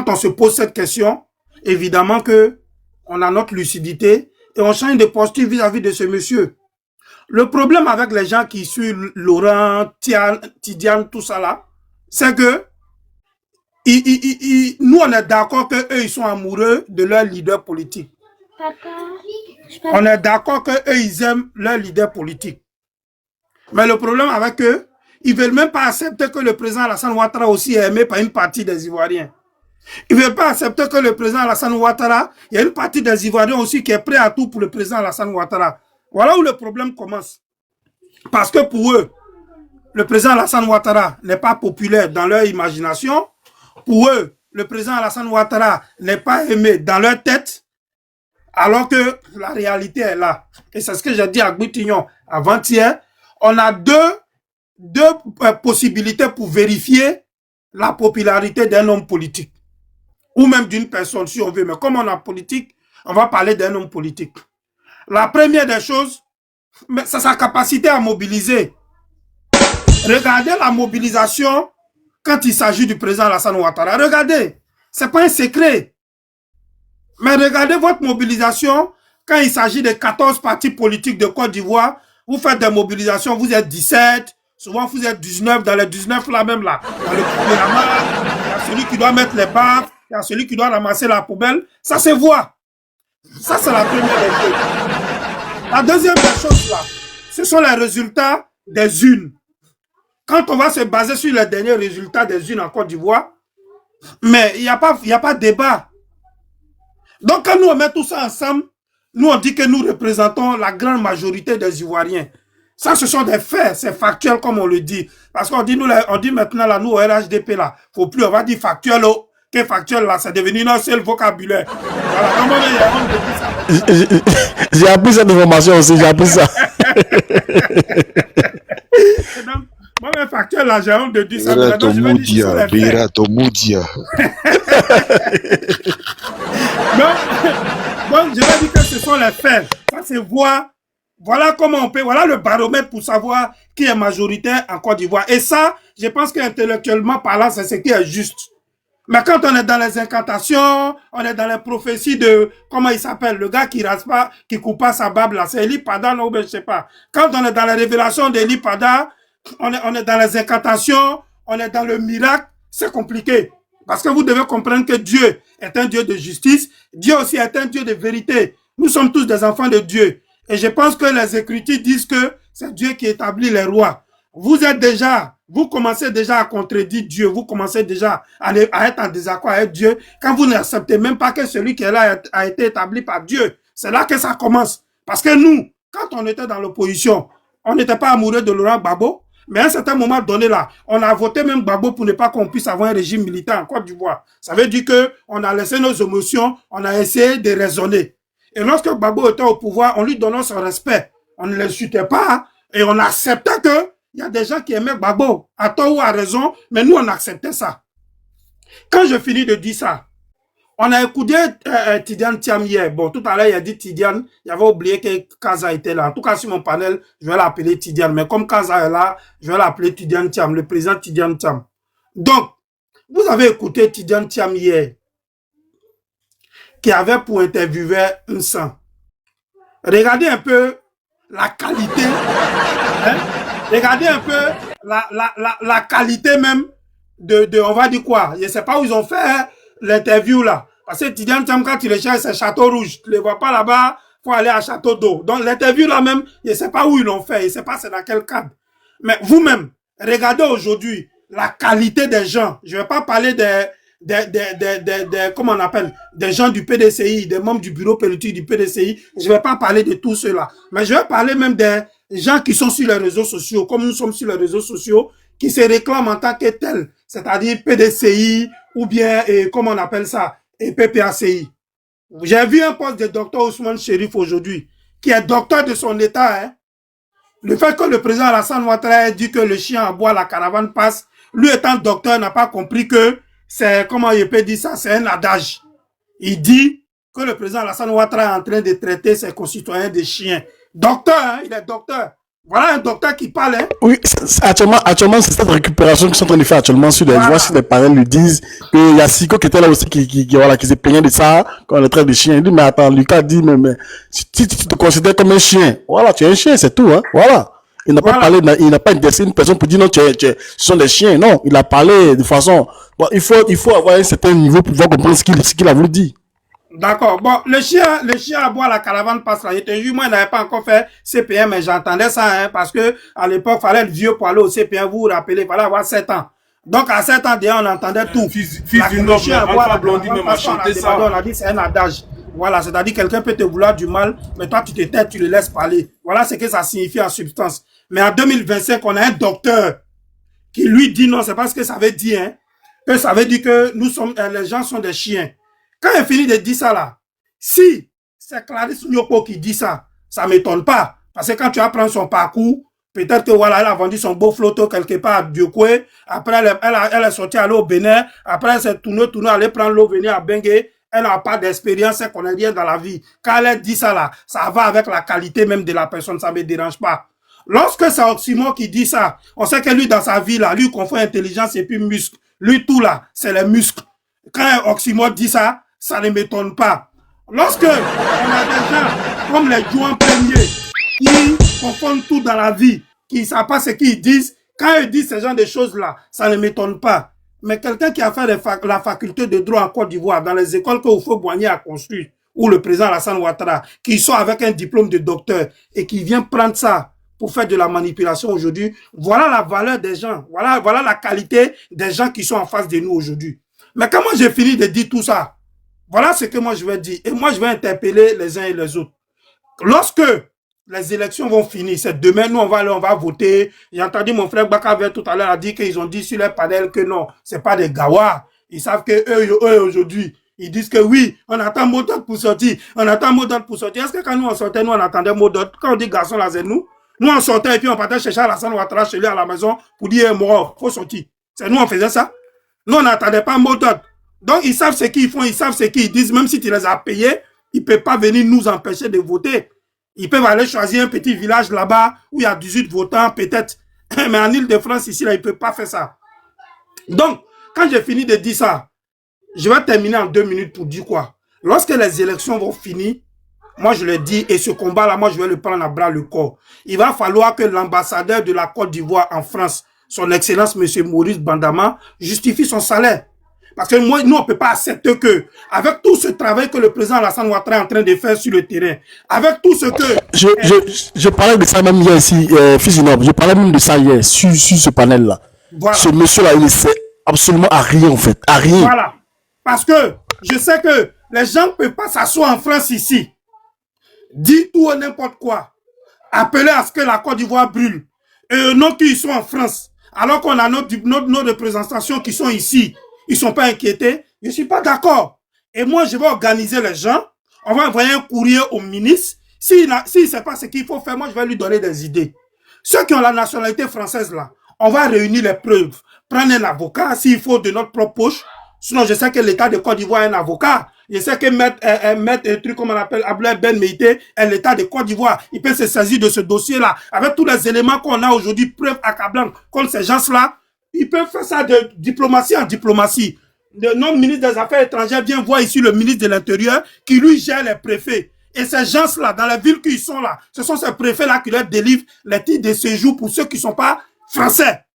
on se pose cette question, évidemment que on a notre lucidité et on change de posture vis-à-vis de ce monsieur. Le problème avec les gens qui suivent Laurent, Tidiane, tout ça là, c'est que nous, on est d'accord qu'eux, ils sont amoureux de leur leader politique. On est d'accord qu'eux, ils aiment leur leader politique. Mais le problème avec eux, ils ne veulent même pas accepter que le président Alassane Ouattara aussi est aimé par une partie des Ivoiriens. Ils ne veulent pas accepter que le président Alassane Ouattara, il y a une partie des Ivoiriens aussi qui est prêt à tout pour le président Alassane Ouattara. Voilà où le problème commence. Parce que pour eux, le président Alassane Ouattara n'est pas populaire dans leur imagination. Pour eux, le président Alassane Ouattara n'est pas aimé dans leur tête. Alors que la réalité est là. Et c'est ce que j'ai dit à Goutignon avant-hier. On a deux possibilités pour vérifier la popularité d'un homme politique. Ou même d'une personne, si on veut. Mais comme on a politique, on va parler d'un homme politique. La première des choses, c'est sa capacité à mobiliser. Regardez la mobilisation quand il s'agit du président Alassane Ouattara. Regardez, c'est pas un secret. Mais regardez votre mobilisation quand il s'agit de 14 partis politiques de Côte d'Ivoire. Vous faites des mobilisations, vous êtes 17, souvent vous êtes 19, dans les 19 là même là. Dans le il y a celui qui doit mettre les baffes, il y a celui qui doit ramasser la poubelle. Ça se voit. Ça, c'est la première des choses. La deuxième des choses là, ce sont les résultats des urnes. Quand on va se baser sur les derniers résultats des urnes en Côte d'Ivoire, mais il n'y a pas de débat. Donc quand nous on met tout ça ensemble, nous on dit que nous représentons la grande majorité des Ivoiriens. Ça, ce sont des faits, c'est factuel comme on le dit. Parce qu'on dit, on dit maintenant là, nous au RHDP là, faut plus, on va dire factuel, que factuel là, c'est devenu notre seul vocabulaire. Voilà, j'ai appris cette information aussi, j'ai appris ça. Moi-même factuel là, j'ai honte de dire ça. Bira ton moudia. Donc, je vais dire que ce sont les faits. Ça se voit. Voilà comment on peut, voilà le baromètre pour savoir qui est majoritaire en Côte d'Ivoire. Et ça, je pense qu'intellectuellement parlant, c'est ce qui est juste. Mais quand on est dans les incantations, on est dans les prophéties de, comment il s'appelle, le gars qui rase pas, qui coupe pas sa barbe là, c'est Eli Pada, non, ben, je sais pas. Quand on est dans les révélations d'Eli Pada, on est dans les incantations, on est dans le miracle, c'est compliqué. Parce que vous devez comprendre que Dieu est un Dieu de justice, Dieu aussi est un Dieu de vérité. Nous sommes tous des enfants de Dieu. Et je pense que les Écritures disent que c'est Dieu qui établit les rois. Vous commencez déjà à contredire Dieu, vous commencez déjà à être en désaccord avec Dieu quand vous n'acceptez même pas que celui qui est là a été établi par Dieu. C'est là que ça commence. Parce que nous, quand on était dans l'opposition, on n'était pas amoureux de Laurent Gbagbo, mais à un certain moment donné là, on a voté même Gbagbo pour ne pas qu'on puisse avoir un régime militaire en Côte d'Ivoire. Ça veut dire que on a laissé nos émotions, on a essayé de raisonner. Et lorsque Gbagbo était au pouvoir, on lui donnait son respect. On ne l'insultait pas et on acceptait que il y a des gens qui aimaient Gbagbo, à tort ou à raison, mais nous on acceptait ça. Quand je finis de dire ça, on a écouté Tidiane Thiam hier. Bon, tout à l'heure, il a dit Tidiane, il avait oublié que Kaza était là. En tout cas, sur mon panel, je vais l'appeler Tidiane. Mais comme Kaza est là, je vais l'appeler Tidiane Thiam, le président Tidiane Thiam. Donc, vous avez écouté Tidiane Thiam hier, qui avait pour interviewer un sang. Regardez un peu la qualité, hein? Regardez un peu la qualité même de, on va dire quoi, je ne sais pas où ils ont fait l'interview là. Parce que Tidiane Thiam, quand il recherche, c'est Château Rouge. Tu ne les vois pas là-bas, il faut aller à Château d'Eau. Donc l'interview là même, je ne sais pas où ils l'ont fait, je ne sais pas c'est dans quel cadre. Mais vous-même, regardez aujourd'hui la qualité des gens. Je ne vais pas parler comment on appelle, des gens du PDCI, des membres du bureau politique du PDCI. Je ne vais pas parler de tout cela. Mais je vais parler même des gens qui sont sur les réseaux sociaux, comme nous sommes sur les réseaux sociaux, qui se réclament en tant que tels, c'est-à-dire PDCI ou bien, comment on appelle ça, et PPACI. J'ai vu un poste de docteur Ousmane Chérif aujourd'hui, qui est docteur de son état. Hein. Le fait que le président Alassane Ouattara ait dit que le chien aboie, la caravane passe, lui étant docteur n'a pas compris que c'est, comment il peut dire ça, c'est un adage. Il dit que le président Alassane Ouattara est en train de traiter ses concitoyens de chiens. Docteur, hein, il est docteur. Voilà un docteur qui parle. Hein. Oui, actuellement c'est cette récupération qu'ils sont en train de faire actuellement sur les voix, si les parents lui disent qu'il y a Siko qui était là aussi, qui se plaignait de ça, quand on le traite de chien. Il dit, mais attends, Lucas dit, mais si tu te considères comme un chien, voilà, tu es un chien, c'est tout, hein, voilà. Il n'a pas parlé, il n'a pas intéressé une personne pour dire non, ce sont des chiens, non, il a parlé de façon, bon, il faut avoir un certain niveau pour pouvoir comprendre ce qu'il a voulu dire. D'accord. Bon, le chien à boire la caravane passe là. Je te jure, moi, il n'avait pas encore fait CPM, mais j'entendais ça, hein, parce que à l'époque, fallait être vieux pour aller au CPM, vous vous rappelez, il fallait avoir 7 ans. Donc, à 7 ans, déjà, on entendait tout. Le chien à boire la caravane passe, on a dit, c'est un adage. Voilà, c'est-à-dire, quelqu'un peut te vouloir du mal, mais toi, tu te tais, tu le laisses parler. Voilà ce que ça signifie en substance. Mais en 2025, on a un docteur qui lui dit non, c'est pas ce que ça veut dire, hein. Que ça veut dire que les gens sont des chiens. Quand il finit de dire ça là, si c'est Clarisse Nyoko qui dit ça, ça ne m'étonne pas. Parce que quand tu apprends son parcours, peut-être que voilà, elle a vendu son beau flotto quelque part à Diokwe, après elle est sortie aller au Bénin, après elle s'est tournée, aller prendre l'eau, venir à Bengue, elle n'a pas d'expérience, elle connaît rien dans la vie. Quand elle dit ça là, ça va avec la qualité même de la personne, ça ne me dérange pas. Lorsque c'est Oxymore qui dit ça, on sait que lui dans sa vie là, lui confond intelligence et puis muscle. Lui tout là, c'est les muscles. Quand Oxymore dit ça, ça ne m'étonne pas. Lorsque on a des gens comme les Jouan premiers qui confondent tout dans la vie, qui ne savent pas ce qu'ils disent, quand ils disent ce genre de choses-là, ça ne m'étonne pas. Mais quelqu'un qui a fait la faculté de droit en Côte d'Ivoire, dans les écoles que Houphouët-Boigny a construites, ou le président Alassane Ouattara, qui sort avec un diplôme de docteur et qui vient prendre ça pour faire de la manipulation aujourd'hui, voilà la valeur des gens, voilà la qualité des gens qui sont en face de nous aujourd'hui. Mais comment j'ai fini de dire tout ça? Voilà ce que moi je vais dire. Et moi je vais interpeller les uns et les autres. Lorsque les élections vont finir, c'est demain, nous on va voter. J'ai entendu mon frère Bakaver tout à l'heure a dit qu'ils ont dit sur les panels que non, c'est pas des gawas. Ils savent que eux aujourd'hui, ils disent que oui, on attend mot d'ordre pour sortir. On attend mot d'ordre pour sortir. Est-ce que quand nous on sortait, nous on attendait mot d'ordre? Quand on dit garçon là, c'est nous. Nous on sortait et puis on partait chercher Alassane Ouattara chez lui à la maison pour dire mort, faut sortir. C'est nous on faisait ça. Nous on n'attendait pas mot d'ordre. Donc, ils savent ce qu'ils font, ils savent ce qu'ils disent. Même si tu les as payés, ils ne peuvent pas venir nous empêcher de voter. Ils peuvent aller choisir un petit village là-bas où il y a 18 votants, peut-être. Mais en Ile-de-France, ici, là, ils ne peuvent pas faire ça. Donc, quand j'ai fini de dire ça, je vais terminer en 2 minutes pour dire quoi. Lorsque les élections vont finir, moi, je le dis, et ce combat-là, moi, je vais le prendre à bras le corps. Il va falloir que l'ambassadeur de la Côte d'Ivoire en France, son Excellence, M. Maurice Bandama, justifie son salaire. Parce que moi, nous, on ne peut pas accepter que, avec tout ce travail que le président Alassane Ouattara est en train de faire sur le terrain, avec tout ce que... Je parlais de ça même hier ici, fils Inob, je parlais même de ça hier, sur ce panel-là. Voilà. Ce monsieur-là, il ne sait absolument à rien, en fait, à rien. Voilà. Parce que je sais que les gens ne peuvent pas s'asseoir en France ici, dire tout ou n'importe quoi, appeler à ce que la Côte d'Ivoire brûle, et non qu'ils sont en France, alors qu'on a nos représentations qui sont ici. Ils ne sont pas inquiétés. Je ne suis pas d'accord. Et moi, je vais organiser les gens. On va envoyer un courrier au ministre. S'il ne sait pas ce qu'il faut faire, moi, je vais lui donner des idées. Ceux qui ont la nationalité française, là, on va réunir les preuves. Prendre un avocat, s'il faut, de notre propre poche. Sinon, je sais que l'État de Côte d'Ivoire est un avocat. Je sais que mettre un truc, comme on appelle, Abdoulaye Ben Meïté, est l'État de Côte d'Ivoire. Il peut se saisir de ce dossier-là. Avec tous les éléments qu'on a aujourd'hui, preuves accablantes contre ces gens-là, ils peuvent faire ça de diplomatie en diplomatie. Notre ministre des Affaires étrangères vient voir ici le ministre de l'Intérieur qui lui gère les préfets. Et ces gens-là, dans la ville qu'ils sont là, ce sont ces préfets-là qui leur délivrent les titres de séjour pour ceux qui ne sont pas français.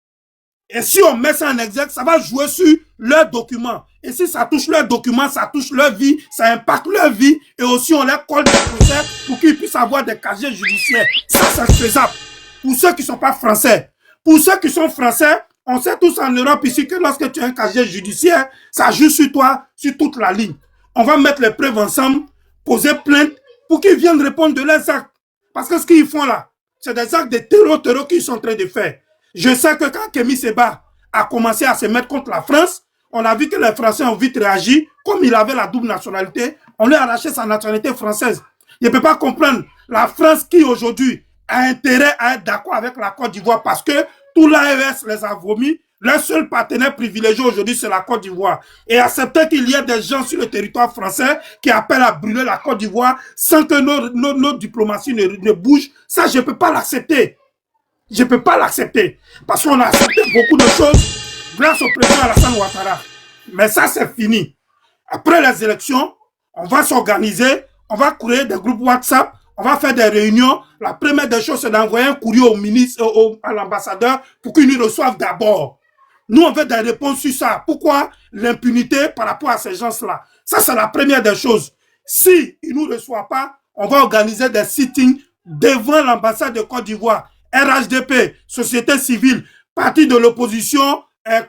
Et si on met ça en exergue, ça va jouer sur leurs documents. Et si ça touche leurs documents, ça touche leur vie, ça impacte leur vie. Et aussi, on leur colle des procès pour qu'ils puissent avoir des casiers judiciaires. Ça, c'est faisable. Pour ceux qui ne sont pas français. Pour ceux qui sont français, on sait tous en Europe ici que lorsque tu as un casier judiciaire, ça joue sur toi, sur toute la ligne. On va mettre les preuves ensemble, poser plainte pour qu'ils viennent répondre de leurs actes. Parce que ce qu'ils font là, c'est des actes de terror qu'ils sont en train de faire. Je sais que quand Kémy Séba a commencé à se mettre contre la France, on a vu que les Français ont vite réagi. Comme il avait la double nationalité, on lui a arraché sa nationalité française. Il ne peut pas comprendre la France qui aujourd'hui a intérêt à être d'accord avec la Côte d'Ivoire parce que tout l'AES les a vomis. Leur seul partenaire privilégié aujourd'hui, c'est la Côte d'Ivoire. Et accepter qu'il y ait des gens sur le territoire français qui appellent à brûler la Côte d'Ivoire sans que nos diplomaties ne bougent, ça, je ne peux pas l'accepter. Je ne peux pas l'accepter. Parce qu'on a accepté beaucoup de choses grâce au président Alassane Ouattara. Mais ça, c'est fini. Après les élections, on va s'organiser, on va créer des groupes WhatsApp, on va faire des réunions. La première des choses, c'est d'envoyer un courrier au ministre, à l'ambassadeur pour qu'il nous reçoive d'abord. Nous, on veut des réponses sur ça. Pourquoi l'impunité par rapport à ces gens-là? Ça, c'est la première des choses. Si il ne nous reçoit pas, on va organiser des sittings devant l'ambassade de Côte d'Ivoire. RHDP, société civile, parti de l'opposition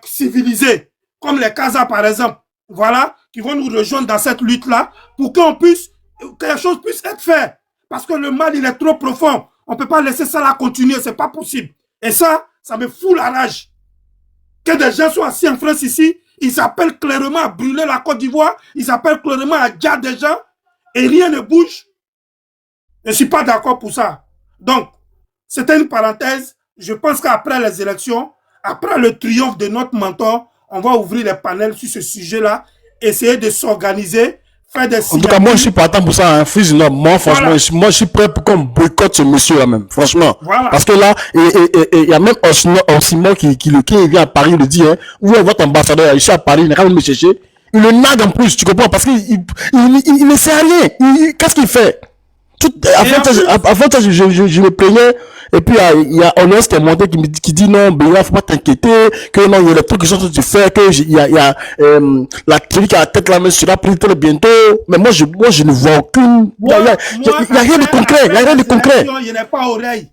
civilisée, comme les Casa par exemple, voilà, qui vont nous rejoindre dans cette lutte-là pour que quelque chose puisse être fait. Parce que le mal, il est trop profond. On ne peut pas laisser ça là continuer, c'est pas possible. Et ça me fout la rage. Que des gens soient assis en France ici, ils appellent clairement à brûler la Côte d'Ivoire, ils appellent clairement à dire des gens, et rien ne bouge. Je ne suis pas d'accord pour ça. Donc, c'était une parenthèse. Je pense qu'après les élections, après le triomphe de notre mentor, on va ouvrir les panels sur ce sujet-là, essayer de s'organiser, faire des signatures. En tout cas, moi, je suis partant pour ça, hein. Fils, non, moi, franchement, voilà. Moi, je suis prêt pour qu'on boycotte ce monsieur-là même, franchement. Voilà. Parce que là, il y a même Osimhen qui vient à Paris, il le dit, hein, où est votre ambassadeur, il est à Paris, il n'a qu'à me chercher. Il le nague en plus, tu comprends, parce qu'il ne sait rien. Qu'est-ce qu'il fait? Avant ça, je me plaignais, et puis il y a Honest qui est monté qui dit non, il ne faut pas t'inquiéter, que non, il y a des trucs qui sont en train de se faire, que il y a celui qui a la tête la main sera pris très bientôt, mais moi je ne vois aucune, il y a rien de concret, il y a rien de concret. Il n'est pas oreille.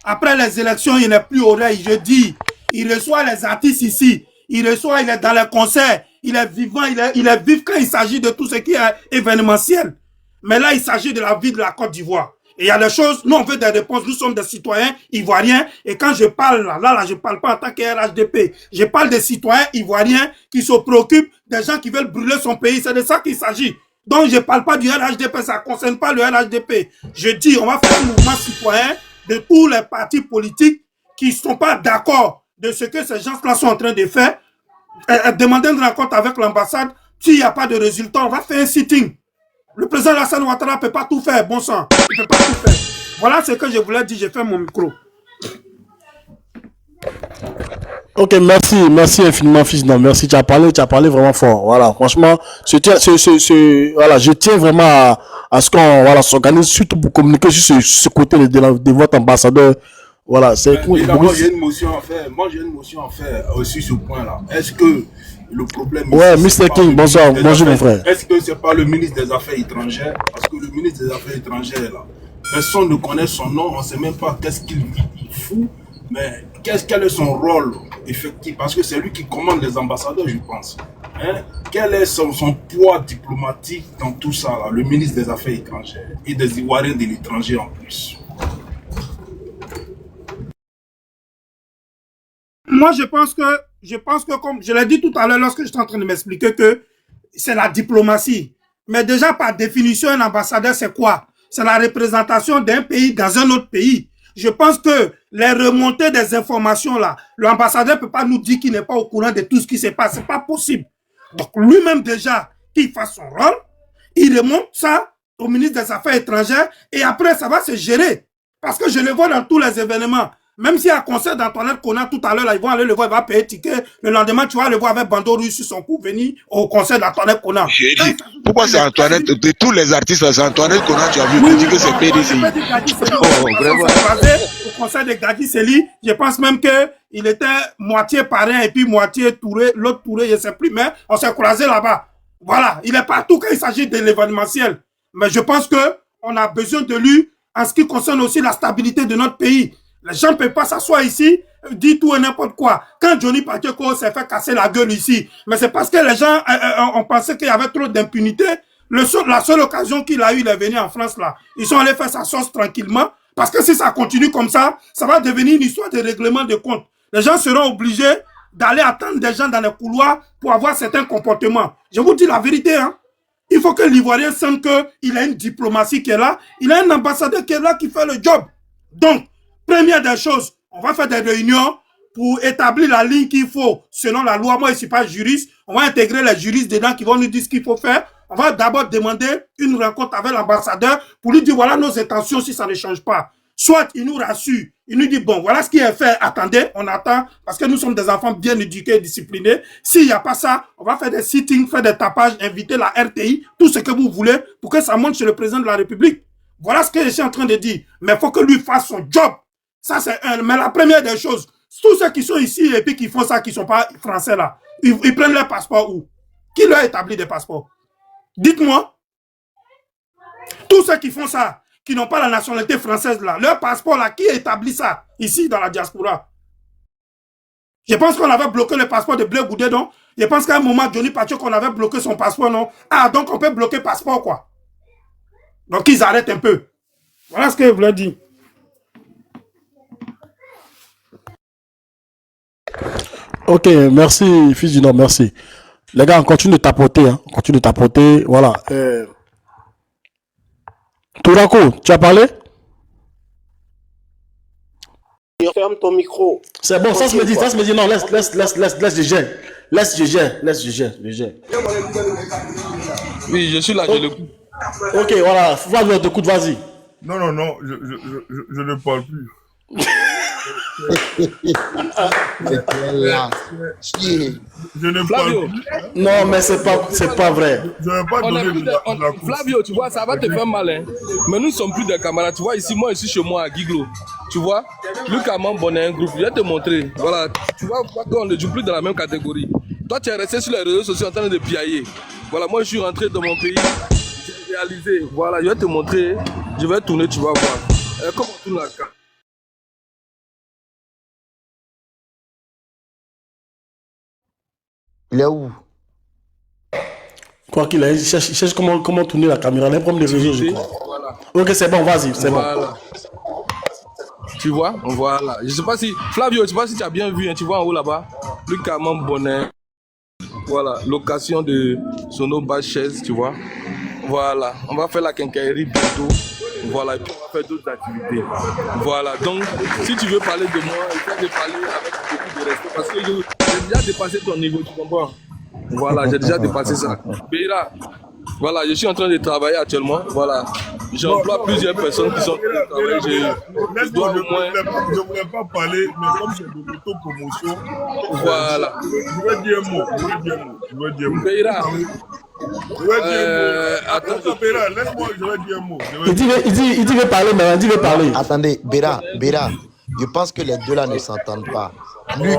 Après les élections, il n'est plus oreille, je dis, il reçoit les artistes ici, il est dans les concerts, il est vivant, il est vif quand il s'agit de tout ce qui est événementiel. Mais là, il s'agit de la vie de la Côte d'Ivoire. Et il y a des choses, nous on veut des réponses, nous sommes des citoyens ivoiriens, et quand je parle là, je parle pas en tant que RHDP, je parle des citoyens ivoiriens qui se préoccupent des gens qui veulent brûler son pays, c'est de ça qu'il s'agit. Donc je parle pas du RHDP, ça ne concerne pas le RHDP. Je dis, on va faire un mouvement citoyen de tous les partis politiques qui ne sont pas d'accord de ce que ces gens-là sont en train de faire, demander une rencontre avec l'ambassade, s'il n'y a pas de résultat, on va faire un sitting. Le président Alassane Ouattara ne peut pas tout faire, bon sang. Il ne peut pas tout faire. Voilà ce que je voulais dire, j'ai fait mon micro. Ok, merci infiniment, fils. Non, merci, tu as parlé vraiment fort. Voilà, franchement, voilà, je tiens vraiment à ce qu'on s'organise, surtout pour communiquer sur ce côté de votre ambassadeur. Voilà, c'est cool. Moi, j'ai une motion à faire aussi sur ce point-là. Est-ce que le problème... Ouais, Mr. King, bonsoir, bonjour mon frère. Est-ce que c'est pas le ministre des Affaires étrangères? Parce que le ministre des Affaires étrangères, là, personne ne connaît son nom, on ne sait même pas qu'est-ce qu'il fout, mais quel est son rôle effectif? Parce que c'est lui qui commande les ambassadeurs, je pense. Hein? Quel est son poids diplomatique dans tout ça, là, le ministre des Affaires étrangères et des Ivoiriens de l'étranger en plus? Moi, je pense que, comme je l'ai dit tout à l'heure lorsque j'étais en train de m'expliquer que c'est la diplomatie. Mais déjà, par définition, un ambassadeur, c'est quoi? C'est la représentation d'un pays dans un autre pays. Je pense que les remontées des informations là, l'ambassadeur ne peut pas nous dire qu'il n'est pas au courant de tout ce qui se passe. C'est pas possible. Donc, lui-même déjà, qu'il fasse son rôle, il remonte ça au ministre des Affaires étrangères et après, ça va se gérer. Parce que je le vois dans tous les événements. Même s'il y a un concert d'Antoinette Konan tout à l'heure, là, ils vont aller le voir, il va payer ticket. Le lendemain, tu vas le voir avec bandeau russe sur son cou, venir au concert d'Antoinette Konan. J'ai dit, pourquoi c'est Antoinette, de tous les artistes, c'est Antoinette Konan, tu as vu, tu dis que c'est PDCI. Vraiment. Au concert de Gadi Seli, je pense même qu'il était moitié parrain et puis moitié Touré, l'autre Touré, je ne sais plus, mais on s'est croisés là-bas. Voilà, il est partout quand il s'agit de l'événementiel. Mais je pense qu'on a besoin de lui en ce qui concerne aussi la stabilité de notre pays. Les gens ne peuvent pas s'asseoir ici, dire tout et n'importe quoi. Quand Johnny Pacheco s'est fait casser la gueule ici, mais c'est parce que les gens ont pensé qu'il y avait trop d'impunité. La seule occasion qu'il a eu, il est venu en France là. Ils sont allés faire sa sauce tranquillement. Parce que si ça continue comme ça va devenir une histoire de règlement de compte. Les gens seront obligés d'aller attendre des gens dans les couloirs pour avoir certains comportements. Je vous dis la vérité, hein. Il faut que l'Ivoirien sente qu'il a une diplomatie qui est là. Il a un ambassadeur qui est là qui fait le job. Donc, première des choses, on va faire des réunions pour établir la ligne qu'il faut selon la loi. Moi, je ne suis pas juriste. On va intégrer les juristes dedans qui vont nous dire ce qu'il faut faire. On va d'abord demander une rencontre avec l'ambassadeur pour lui dire voilà nos intentions si ça ne change pas. Soit il nous rassure, il nous dit bon, voilà ce qui est fait, attendez, on attend, parce que nous sommes des enfants bien éduqués et disciplinés. S'il n'y a pas ça, on va faire des sittings, faire des tapages, inviter la RTI, tout ce que vous voulez, pour que ça monte chez le président de la République. Voilà ce que je suis en train de dire. Mais il faut que lui fasse son job. Ça, c'est un. Mais la première des choses, tous ceux qui sont ici et puis qui font ça, qui ne sont pas français là, ils prennent leur passeport où? Qui leur a établi des passeports? Dites-moi. Tous ceux qui font ça, qui n'ont pas la nationalité française là, leur passeport là, qui établit ça ici dans la diaspora? Je pense qu'on avait bloqué le passeport de Blé Goudé, non? Je pense qu'à un moment, Johnny Pacho, qu'on avait bloqué son passeport, non? Ah, donc on peut bloquer le passeport, quoi. Donc ils arrêtent un peu. Voilà ce que je voulais dire. Ok, merci, fils du Nord, merci. Les gars, on continue de tapoter, hein. On continue de tapoter, voilà. Tourako, tu as parlé? Ferme ton micro. C'est bon, ça se me dit, non, laisse, je gère. Oui, je suis là, je l'écoute. Ok, voilà, Flavio, t'écoute, vas-y. Non, je ne parle plus. Je ne parle plus. Non, mais c'est pas vrai. Je vais pas donner de la course. Flavio, tu vois, ça va te faire mal, hein. Mais nous ne sommes plus des camarades. Tu vois, ici, moi, je suis chez moi à Guiglo. Tu vois, Luc Amam, bon, un groupe. Je vais te montrer. Voilà, tu vois, on ne joue plus dans la même catégorie. Toi, tu es resté sur les réseaux sociaux en train de piailler. Voilà, moi, je suis rentré dans mon pays. J'ai réalisé. Voilà, je vais te montrer. Je vais tourner, tu vas voir. Comment on tourne la carte? Il est où? Quoi qu'il ait, il cherche comment tourner la caméra. Il a un problème de réseau, je crois. Voilà. Ok, c'est bon, vas-y, c'est voilà. bon. Tu vois, voilà. Je sais pas si, Flavio, je sais pas si tu as bien vu, hein, tu vois en haut là-bas, Luc Amam Bonnet. Voilà, location de Sono Bachaise, tu vois. Voilà, on va faire la quincaillerie bientôt. Voilà, et puis on va faire d'autres activités. Voilà, donc si tu veux parler de moi, il faut te parler avec beaucoup de respect parce que j'ai déjà dépassé ton niveau, tu comprends? Voilà, j'ai déjà dépassé ça. Beira, voilà, je suis en train de travailler actuellement. Voilà, j'emploie plusieurs personnes qui sont en train de travailler. Je ne voulais pas parler, mais comme c'est de l'autopromotion, voilà. Je vais dire un mot. Beira. Attends, Béra, laisse-moi, je vais dire un mot. Il dit veut parler, mais il dit veut parler. Attendez, Béra, je pense que les deux là ne s'entendent pas. Luc,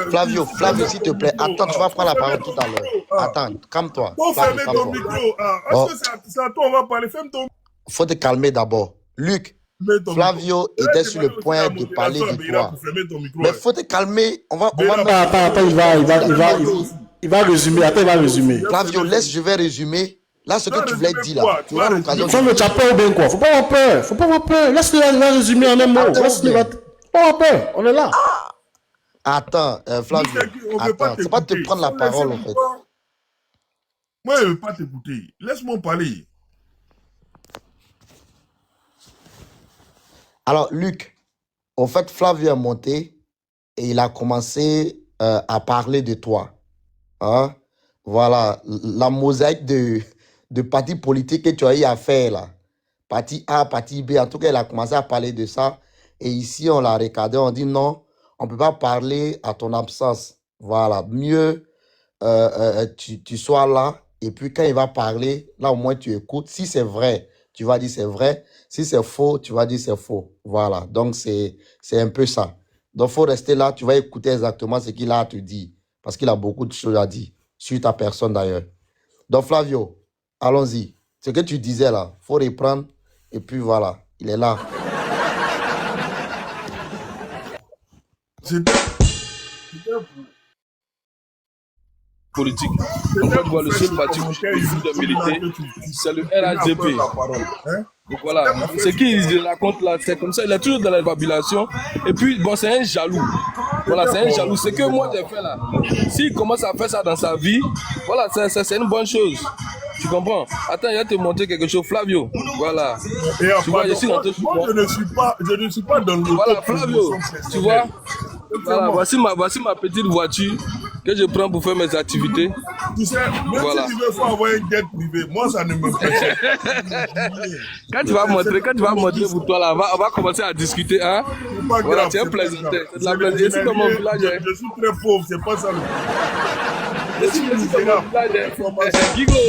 Flavio, s'il te plaît, attends, tu vas prendre la parole tout à l'heure. Attends, calme-toi. Faut fermer ton micro. Est-ce que c'est à toi on va parler? Ferme ton micro. Faut te calmer d'abord. Luc, Flavio était sur le point de parler de toi. Mais faut te calmer. Attends, il va résumer. Attends, il va résumer. Flavio, je vais résumer. Là, ce que tu voulais dire là, tu auras l'occasion de... Faut le chapeau ou bien quoi? Faut pas avoir peur. Laisse-le résumer en un mot. Faut pas avoir peur. On est là. Attends, Flavio, attends, c'est pas te prendre la parole en fait. Moi, je ne veux pas t'écouter. Laisse-moi parler. Alors, Luc, en fait, Flavio est monté et il a commencé à parler de toi. Hein? Voilà, la mosaïque de partis politiques que tu as eu à faire là. Parti A, parti B, en tout cas, il a commencé à parler de ça. Et ici, on l'a regardé, on dit non, on ne peut pas parler à ton absence. Voilà, mieux tu sois là. Et puis, quand il va parler, là, au moins, tu écoutes. Si c'est vrai, tu vas dire c'est vrai. Si c'est faux, tu vas dire c'est faux. Voilà, donc c'est un peu ça. Donc, il faut rester là, tu vas écouter exactement ce qu'il a à te dire. Parce qu'il a beaucoup de choses à dire, sur ta personne d'ailleurs. Donc, Flavio, allons-y. Ce que tu disais là, il faut reprendre. Et puis voilà, il est là. Politique. On va voir le seul parti où je de militer, c'est le RAGP. Donc voilà, ce qu'il raconte là, c'est comme ça, il est toujours dans la population. Et puis, bon, c'est un jaloux. Voilà, c'est un jaloux. Ce que moi j'ai fait là, s'il commence à faire ça dans sa vie, voilà, c'est une bonne chose. Tu comprends? Attends, il va te montrer quelque chose, Flavio. Voilà. Tu vois, je suis rentré sur moi. Je ne suis pas dans le... Voilà, Flavio, tu vois? Voilà, voici ma petite voiture que je prends pour faire mes activités. Tu sais, même voilà. si tu veux avoir un jet privé, moi ça ne me plaît pas. Quand tu vas montrer pour toi là, on va commencer à discuter, hein. Pas voilà, grave, c'est un plaisantin. C'est de la plaisanterie. Dans mon village. Je suis très pauvre, c'est pas ça le Je suis dans mon village. Giglo.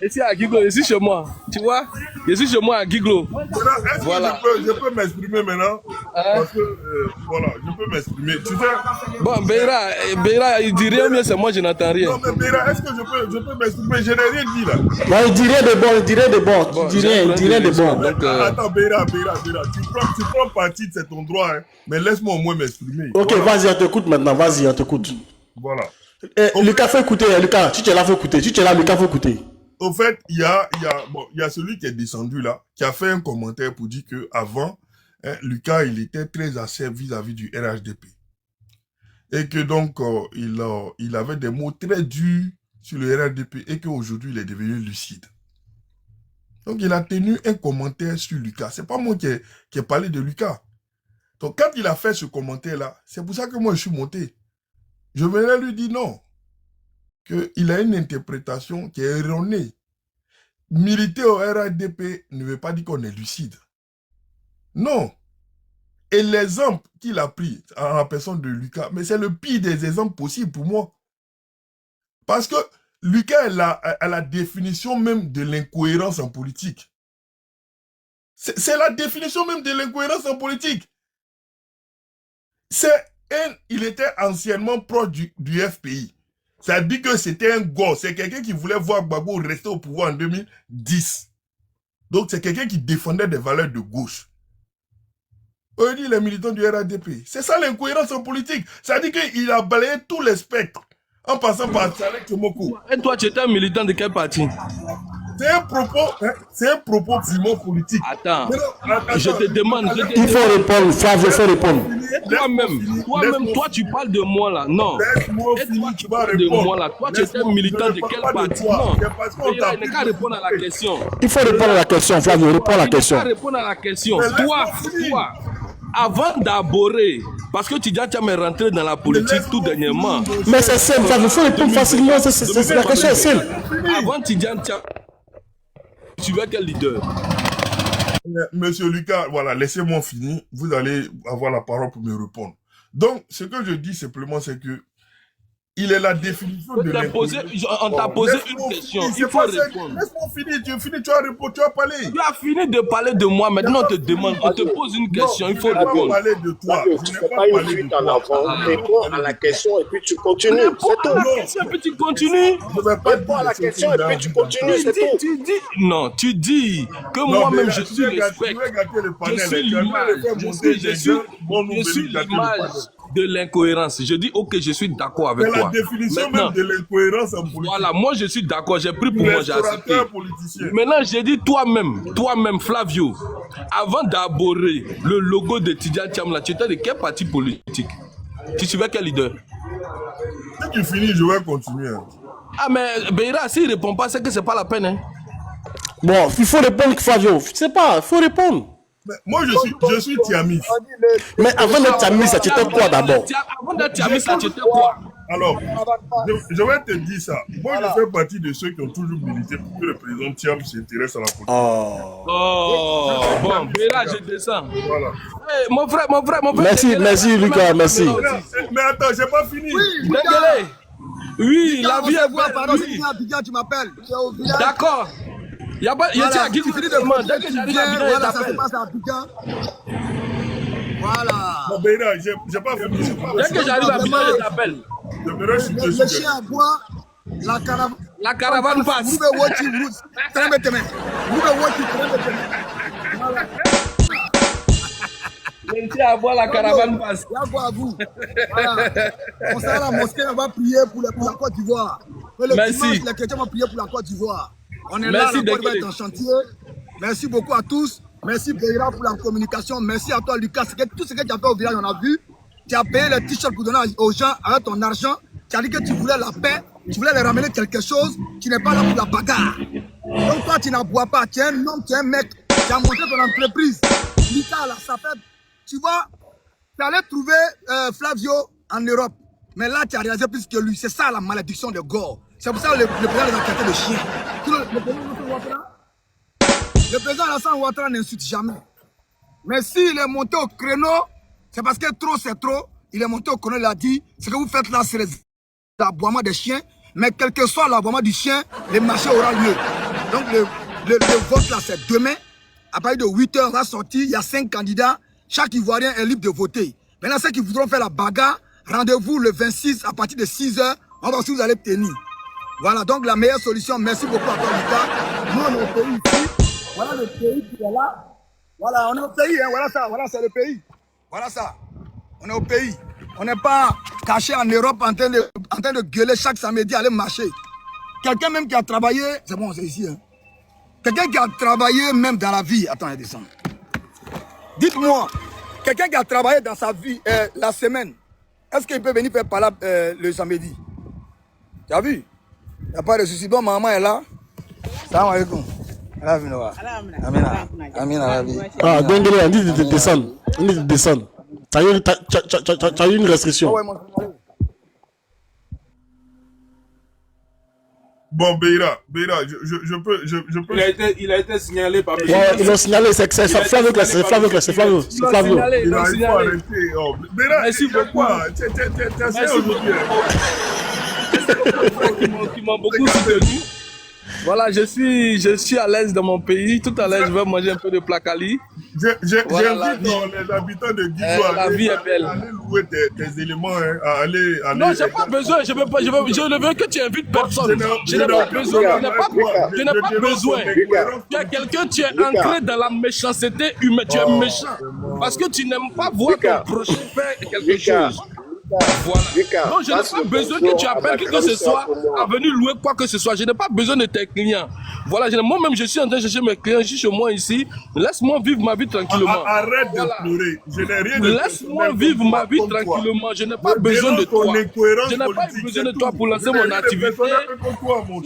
Ici à Giglo, je suis chez moi. Tu vois? Je suis chez moi à Giglo. Est-ce que je peux m'exprimer maintenant? Parce que, voilà, je peux m'exprimer. Tu sais... Bon, Beira, il dit rien, mais c'est moi, je n'entends rien. Non, mais Beira, est-ce que je peux m'exprimer? Je n'ai rien dit là. Non, il dit rien de bon, il dit rien de bon. Tu dis rien, il dit rien de bon. Donc, attends, Beira, tu prends parti de cet endroit, hein, mais laisse-moi au moins m'exprimer. Ok, voilà. Vas-y, on t'écoute maintenant, vas-y, on t'écoute. Voilà. Lucas, faut écouter, Lucas, tu es là, faut écouter. Tu es là, Lucas, faut écouter. Au fait, il y a celui qui est descendu là, qui a fait un commentaire pour dire que avant, hein, Lucas, il était très acerbe vis-à-vis du RHDP. Et que donc, il avait des mots très durs sur le RHDP et qu'aujourd'hui, il est devenu lucide. Donc, il a tenu un commentaire sur Lucas. C'est pas moi qui ai parlé de Lucas. Donc, quand il a fait ce commentaire-là, c'est pour ça que moi, je suis monté. Je venais lui dire non. Qu'il a une interprétation qui est erronée. Militer au RHDP ne veut pas dire qu'on est lucide. Non. Et l'exemple qu'il a pris en la personne de Lucas, mais c'est le pire des exemples possibles pour moi. Parce que Lucas a la définition même de l'incohérence en politique. C'est la définition même de l'incohérence en politique. Il était anciennement proche du FPI. Ça dit que c'était un gosse. C'est quelqu'un qui voulait voir Gbagbo rester au pouvoir en 2010. Donc c'est quelqu'un qui défendait des valeurs de gauche. Aujourd'hui, les militants du RHDP. C'est ça l'incohérence en politique. Ça dit qu'il a balayé tous les spectres. En passant par Salek Moko. Et toi, tu étais un militant de quel parti? C'est un propos purement politique. Attends, je te demande. Il faut répondre, Flavio, il faut répondre. Toi-même, toi, tu parles de moi là. Non. Et toi, tu parles de moi là. Toi, tu étais un militant de quel parti? Non. Il n'a qu'à répondre à la question. Il faut répondre à la question, Flavio, réponds à la question. Il faut répondre à la question. Toi, avant d'aborder, parce que tu es rentré dans la politique tout dernièrement. Mais c'est simple, Flavio, il faut répondre facilement, la question est simple. Avant Tidjane, tu veux quel leader? Monsieur Lucas, voilà, laissez-moi finir. Vous allez avoir la parole pour me répondre. Donc, ce que je dis simplement, c'est que il est la définition de l'incohérence. On t'a posé une question. Il faut répondre. Laisse-moi finir. Tu as fini, tu as répondu, tu as parlé. Tu as fini de parler de moi. Maintenant, on te demande, on te pose une question. Il faut répondre. Je ne vais pas parler de toi. Tu ne fais pas une fuite en avant. Réponds à la question et puis tu continues. C'est tout. Et puis tu continues. Réponds à la question et puis tu continues. C'est tout. Tu dis que moi-même, je suis respect. Je suis l'image de l'incohérence. Je dis, ok, je suis d'accord avec toi. C'est la définition même de l'incohérence en politique. Voilà, moi je suis d'accord, j'ai pris pour moi, j'ai accepté. Maintenant, j'ai dit toi-même, Flavio, avant d'aborder le logo de Tidjane Thiam, tu étais de quel parti politique? Tu suivais quel leader? Si tu finis, je vais continuer. Ah, mais Beira, s'il ne répond pas, c'est que c'est pas la peine. Hein. Bon, il faut répondre, Flavio. Je sais pas, il faut répondre. Mais moi, je suis Thiamis. Mais avant d'être Thiamis, ça t'était quoi d'abord? Avant d'être Thiamis, ça t'était quoi? Alors, je vais te dire ça. Moi, je fais partie de ceux qui ont toujours milité pour que le président Thiam s'intéresse à la politique. Oh, bon, Beira, je descends. Voilà. Hey, mon frère. Merci, Lucas, merci. Mais attends, j'ai pas fini. Oui, la vie est belle. Pardon, c'est à Abidjan, tu m'appelles. D'accord. Il y a pas, voilà, tu finis de dès que j'arrive à Abidjan, voilà, ça se passe à Abidjan. Voilà. Bon, Beira, j'ai pas fini. Dès que j'arrive à Abidjan, je t'appelle. Le chien à bois, la caravane passe. Vous pouvez watch it, très bien. Vous pouvez watch it, voilà. Le chien à bois, la caravane passe. Il y a quoi à vous? Voilà. On sera à la mosquée, on va prier pour la Côte d'Ivoire. Le dimanche, les chrétiens vont prier pour la Côte d'Ivoire. On est là, la Côte va être en chantier. Merci beaucoup à tous. Merci Beira pour la communication. Merci à toi Lucas. Tout ce que tu as fait au village, on a vu. Tu as payé les t-shirts pour donner aux gens avec ton argent. Tu as dit que tu voulais la paix. Tu voulais leur ramener quelque chose. Tu n'es pas là pour la bagarre. Donc toi, tu n'aboies pas. Tu es un homme, tu es un mec. Tu as monté ton entreprise. Lucas, là, ça fait... Tu vois, tu allais trouver Flavio en Europe. Mais là, tu as réalisé plus que lui. C'est ça la malédiction de Gore. C'est pour ça que le président les a traités de chiens. Le président Alassane Ouattara n'insulte jamais. Mais s'il est monté au créneau, c'est parce que trop c'est trop. Il est monté au créneau, il a dit, ce que vous faites là, c'est l'aboiement des chiens. Mais quel que soit l'aboiement du chien, le marché aura lieu. Donc le vote là, c'est demain. À partir de 8 h, on va sortir. Il y a 5 candidats. Chaque Ivoirien est libre de voter. Maintenant, ceux qui voudront faire la bagarre, rendez-vous le 26 à partir de 6 h. On va voir si vous allez tenir. Voilà, donc la meilleure solution. Merci beaucoup à toi, Lucas. Nous, on est au pays ici. Voilà le pays qui est là. Voilà, on est au pays. Hein. Voilà ça, voilà, c'est le pays. Voilà ça. On est au pays. On n'est pas caché en Europe en train de gueuler chaque samedi, aller marcher. Quelqu'un même qui a travaillé, c'est bon, c'est ici. Hein. Quelqu'un qui a travaillé même dans la vie. Attends, il descend. Dites-moi, quelqu'un qui a travaillé dans sa vie la semaine, est-ce qu'il peut venir faire par là le samedi? Tu as vu? Il n'y a pas de souci. Bon, maman est là. Salam alaikum. Ah, Dengele, on dit de descendre. On dit de descendre. Tu as eu une restriction. Bon, Beira, je peux... Il a été signalé par... Ouais, ils l'ont signalé, c'est Flavio. Il faut arrêter. Beira, merci beaucoup. Tu as fait aujourd'hui. Qui m'ont beaucoup soutenu. Voilà, je suis à l'aise dans mon pays. Tout à l'heure, je vais manger un peu de placali. J'invite les habitants de Guido à aller louer tes éléments, aller... Non, j'ai pas besoin. Je ne veux que tu invites personne. Je n'ai pas besoin. Je n'ai pas besoin. Tu es quelqu'un, tu es ancré dans la méchanceté humaine. Tu es méchant. Parce que tu n'aimes pas voir ton prochain faire quelque chose. Voilà. Donc je n'ai pas besoin que tu appelles qui que ce soit à venir louer quoi que ce soit. Je n'ai pas besoin de tes clients. Voilà, moi-même je suis en train de chercher mes clients, je suis chez moi ici. Laisse-moi vivre ma vie tranquillement. Arrête de pleurer. Je n'ai rien de Laisse-moi vivre ma vie tranquillement. Je n'ai pas besoin de toi. Je n'ai pas besoin de toi pour lancer mon activité.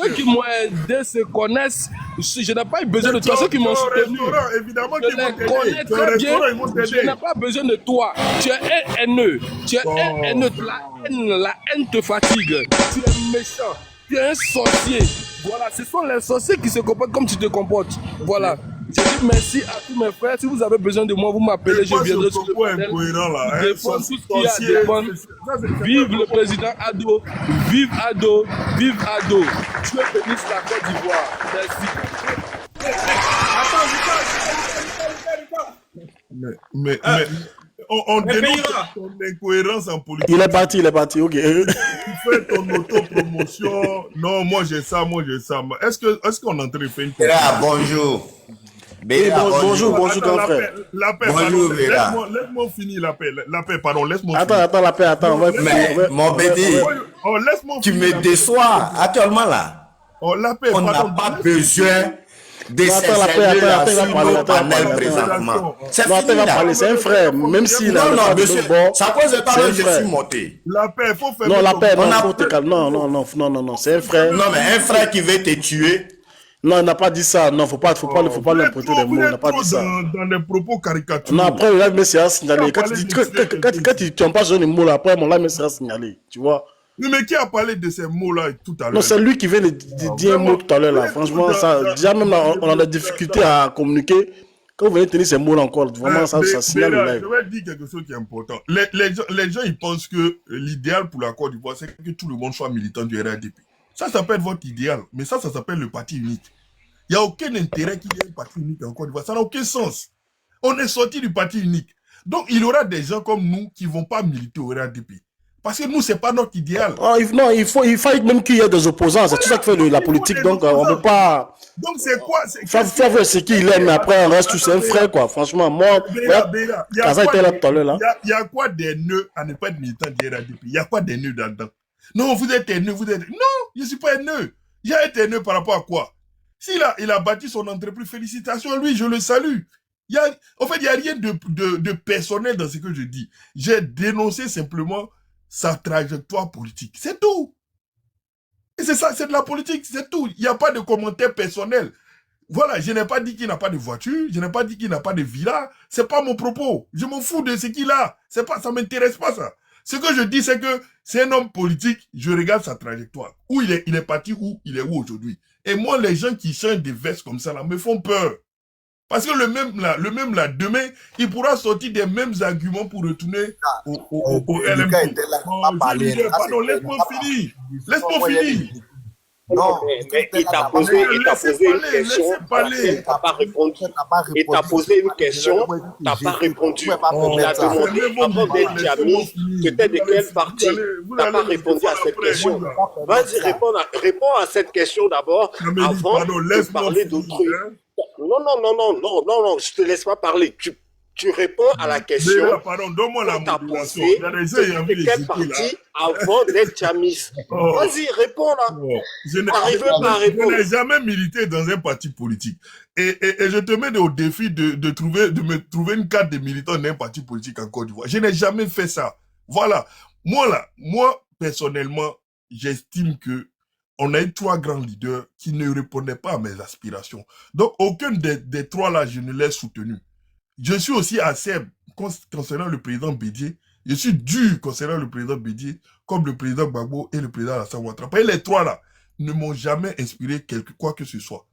Ceux qui m'ont aidé se connaissent. Je n'ai pas besoin de toi. Ceux qui m'ont soutenu, je les connais très bien. Je n'ai pas besoin de toi. Tu es haineux. Tu es haineux. La haine te fatigue. Tu es méchant. Tu es un sorcier. Voilà, ce sont les sorciers qui se comportent comme tu te comportes. Voilà. Je dis merci à tous mes frères. Si vous avez besoin de moi, vous m'appelez. Je viendrai sur le panel. Défendre tout ce qu'il y a à défendre. Vive le président Ado. Vive Ado. Vive Ado. Dieu bénisse la Côte d'Ivoire. Merci. Mais on dénonce ton incohérence en politique. Il est parti, ok. Tu fais ton autopromotion. Non, moi j'ai ça. Est-ce qu'on est en train de faire une Béra, bonjour. Béra, bonjour, grand frère. La paix, bonjour, Béra. Laisse-moi finir la paix, pardon, laisse-moi finir. Attends, la paix, attends. Mais, mon bébé, tu me déçois actuellement là. La paix, on n'a pas besoin de ces panel présentement. C'est un frère, même s'il a non, monsieur, ça cause pas que je suis monté. La paix, il faut faire... Non, la paix, non, c'est un frère. Non, mais un frère qui veut te tuer. Non, il n'a pas dit ça. Non, faut pas l'importer des mots. Il n'a pas dit ça. Dans des propos caricaturaux. Non, après, il a mis ça signalé. Quand tu n'as pas besoin de mots, après, on l'a mis ça signalé. Tu vois. Mais qui a parlé de ces mots-là tout à l'heure? Non, c'est lui qui vient de dire un mot tout à l'heure là. Franchement, ça, déjà même là, on a des difficultés à communiquer. Quand vous venez tenir ces mots là encore, vraiment, ça signale le live. Je vais dire quelque chose qui est important. Les gens, ils pensent que l'idéal pour la Côte d'Ivoire, c'est que tout le monde soit militant du RADP. Ça s'appelle votre idéal, mais ça s'appelle le parti unique. Il n'y a aucun intérêt qu'il y ait un parti unique en Côte d'Ivoire. Ça n'a aucun sens. On est sorti du parti unique. Donc, il y aura des gens comme nous qui ne vont pas militer au RADP. Parce que nous, ce n'est pas notre idéal. Oh, non, il faut même qu'il y ait des opposants. C'est tout ça qui fait de la politique. Donc, on ne peut pas... Donc, c'est quoi? C'est qui il aime, mais après, on reste tous un frère, quoi. Franchement, moi... Kaza était là tout à l'heure, là. Il y a quoi des nœuds à ne pas être militant du RADP? Il y a quoi des nœuds là-dedans? Non, vous êtes haineux, Non, je ne suis pas haineux. J'ai été haineux par rapport à quoi? S'il a bâti son entreprise, félicitations à lui, je le salue. En fait, il n'y a rien de personnel dans ce que je dis. J'ai dénoncé simplement sa trajectoire politique. C'est tout. Et c'est ça, c'est de la politique, c'est tout. Il n'y a pas de commentaire personnel. Voilà, je n'ai pas dit qu'il n'a pas de voiture, je n'ai pas dit qu'il n'a pas de villa. C'est pas mon propos. Je m'en fous de ce qu'il a. C'est pas, ça m'intéresse pas ça. Ce que je dis, c'est que c'est un homme politique. Je regarde sa trajectoire. Où il est parti, où il est où aujourd'hui. Et moi, les gens qui changent des vestes comme ça là me font peur. Parce que le même là, demain, il pourra sortir des mêmes arguments pour retourner au LMP. Pardon, laisse-moi finir. Laisse-moi finir. Non, mais il t'a posé une question, il t'a pas répondu. Il t'a posé une question, t'as pas répondu. Il a demandé avant d'être Djamil, tu étais de quel parti? T'as pas répondu à cette question. Vas-y, réponds à cette question d'abord avant de parler d'autrui. Non, je te laisse pas parler. Tu réponds à la question. Pardon, donne-moi la motivation. De quel parti avant d'être Djamil? Vas-y, réponds là. Je n'ai jamais milité dans un parti politique. Et je te mets au défi de me trouver une carte de militant d'un parti politique en Côte d'Ivoire. Je n'ai jamais fait ça. Voilà. Moi, personnellement, j'estime que on a eu 3 grands leaders qui ne répondaient pas à mes aspirations. Donc, aucun des 3 là, je ne l'ai soutenu. Je suis aussi acerbe concernant le président Bédié. Je suis dur concernant le président Bédié, comme le président Gbagbo et le président Alassane Ouattara. Et les 3 là ne m'ont jamais inspiré quoi que ce soit.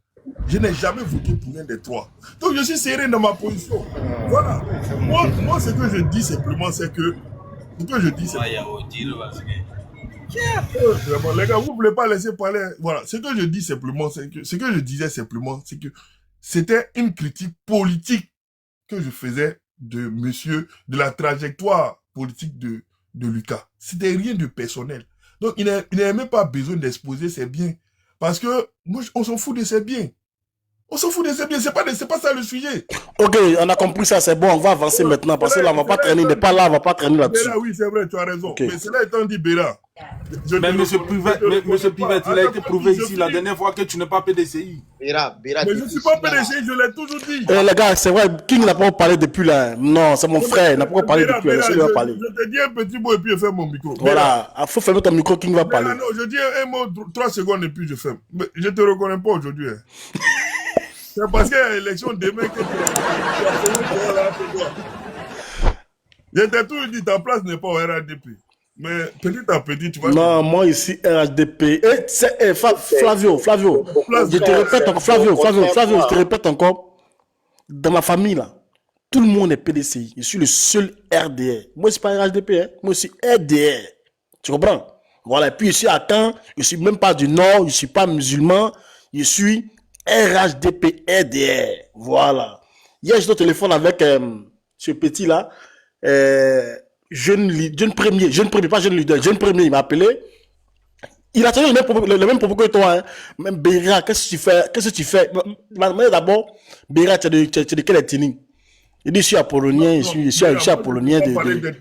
Je n'ai jamais voté pour l'un des 3. Donc je suis serré dans ma position. Voilà. Moi ce que je dis simplement, c'est que... Les gars, vous ne voulez pas laisser parler. Voilà. Ce que je dis simplement, c'est que... Ce que je disais simplement, c'est que c'était une critique politique que je faisais de la trajectoire politique de Lucas. C'était rien de personnel. Donc, il n'a même pas besoin d'exposer ses biens. Parce que, moi, on s'en fout de ses biens. On s'en fout de ses biens. C'est pas ça le sujet. Ok, on a compris ça, c'est bon. On va avancer maintenant. Parce que là, on va pas traîner. Il n'est pas là, on va pas traîner là-dessus. Béra, oui, c'est vrai, tu as raison. Okay. Mais cela étant dit, Béra. Mais monsieur Pivet, il a été prouvé ici la dernière fois que tu n'es pas PDCI. Béra, mais je ne suis pas PDCI, je l'ai toujours dit. Les gars, c'est vrai, King n'a pas parlé depuis là. Non, c'est mon frère, il n'a pas parlé depuis là. Je te dis un petit mot et puis je ferme mon micro. Voilà, il faut fermer ton micro, King va parler. Non, je dis un mot, 3 secondes et puis je ferme. Mais je ne te reconnais pas aujourd'hui. C'est parce qu'il y a l'élection demain que tu as. Je t'ai toujours dit, ta place n'est pas au RHDP. Mais petit à petit, tu vas... Non, moi ici, RHDP. Flavio. Je te répète encore, Flavio, je te répète encore. Dans ma famille, là, tout le monde est PDCI. Je suis le seul RDR. Moi, je ne suis pas RHDP, hein. Moi, je suis RDR. Tu comprends? Voilà, et puis je suis à Caen. Je ne suis même pas du Nord. Je ne suis pas musulman. Je suis RHDP RDR. Voilà. Hier, j'étais au téléphone avec ce petit là. Jeune premier, pas jeune leader, jeune premier, il m'a appelé. Il a tenu le même propos que toi. Hein. Même Béra, qu'est-ce que tu fais? D'abord, Béra, tu es de quelle ethnie? Il dit, je suis apollonien, je suis apollonien.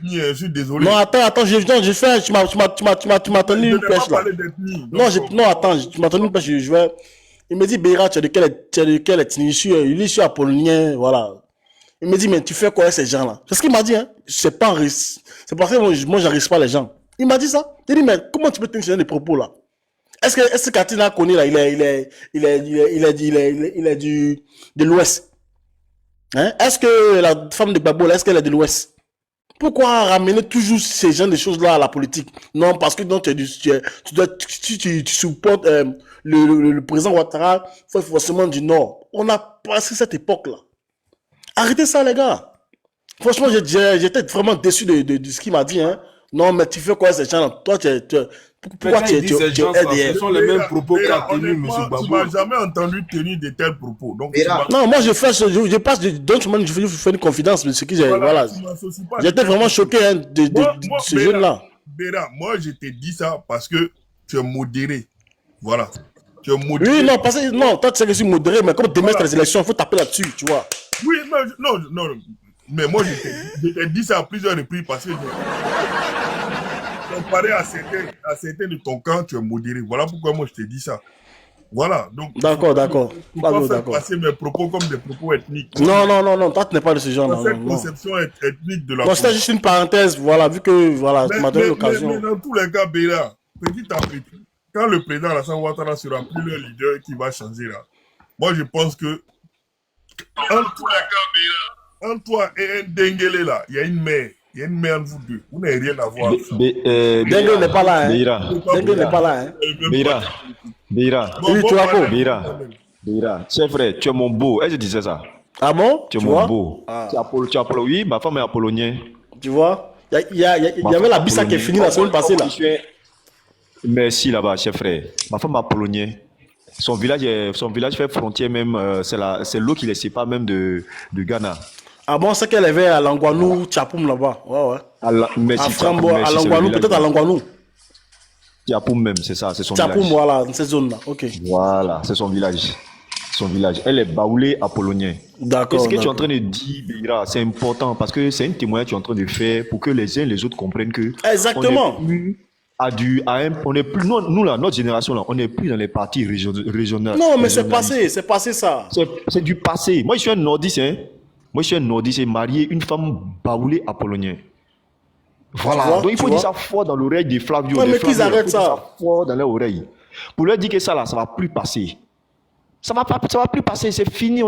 Je suis désolé. Non, attends, tu m'as tenu une pêche là. Non, attends, tu m'as tenu une pêche, il me dit, Béra, tu es de quelle ethnie? Je suis apollonien, voilà. Il me dit, mais tu fais quoi avec ces gens-là? C'est ce qu'il m'a dit, hein. C'est parce que moi, j'arrive pas les gens. Il m'a dit ça. Il dit, mais comment tu peux tenir des propos là? Est-ce que Katina Koni là, il est de l'Ouest? Hein? Est-ce que la femme de Gbagbo là, est-ce qu'elle est de l'Ouest? Pourquoi ramener toujours ces gens de choses-là à la politique? Non, parce que non, tu supportes le président Ouattara, faut forcément du Nord. On a passé cette époque-là. Arrêtez ça, les gars. Franchement, j'étais vraiment déçu de ce qu'il m'a dit. Hein. Non, mais tu fais quoi ces gens-là? Toi, pourquoi tu es RDR? Ce sont les mêmes propos qu'a tenu M. Gbagbo. Tu m'as jamais entendu tenir de tels propos. Donc, non, moi, je passe de je fais une confidence de ce que j'ai. Voilà. J'étais vraiment choqué hein, de ce jeune-là. Béra, moi, je t'ai dit ça parce que tu es modéré. Voilà. Tu es modéré. Oui, non, parce que non, toi, tu sais que je suis modéré, mais comme demain, c'est les élections, il faut taper là-dessus, tu vois. Oui, non. Mais moi, je t'ai dit ça à plusieurs reprises parce que comparé à certains de ton camp, tu es modéré. Voilà pourquoi moi, je t'ai dit ça. Voilà. Donc, d'accord. Faut pas faire passer mes propos comme des propos ethniques. Non, toi, tu n'es pas de ce genre. Cette conception ethnique de la... Non, c'était juste une parenthèse, voilà, vu que, voilà, tu m'as donné l'occasion. Mais dans tous les cas, Béra, petit à petit, quand le président Alassane Ouattara sera plus le leader qui va changer là, moi je pense que entre toi et un Dengele là, il y a une mère. Il y a une mère entre vous deux. Vous n'avez rien à voir. Dengele n'est pas là. Dengele n'est pas là. Beira, c'est vrai, tu es mon beau. Elle, je disais ça. Ah bon? Tu es mon beau. Tu es Apollo. Oui, ma femme est apollonien. Tu vois? Il y avait la Bissa qui est finie la semaine passée là. Merci là-bas, chef frère. Ma femme est apollonien. Son village fait frontière même. C'est l'eau qui les sépare même de Ghana. Ah bon, c'est qu'elle avait à Langwanou, Tchapoum là-bas. Ouais. À Frambo, à Langwanou, peut-être à Langwanou. Tchapoum même, c'est ça, c'est son village. Tchapoum, voilà, dans cette zone-là, ok. Voilà, c'est son village. Elle est baoulée apollonien. D'accord. Ce que tu es en train de dire, Beira, c'est important parce que c'est un témoignage que tu es en train de faire pour que les uns et les autres comprennent que. Exactement. On est plus, nous là, notre génération là, on n'est plus dans les partis régionaux. Non, mais c'est passé ça. C'est du passé. Moi, je suis un nordiste, et marié une femme baoulée apollonien. Voilà. Donc il faut dire ça fort dans l'oreille des Flavio. Ouais, mais qu'ils arrêtent ça. Fort dans leur oreille. Pour leur dire que ça là, ça va plus passer. Ça va plus passer, c'est fini.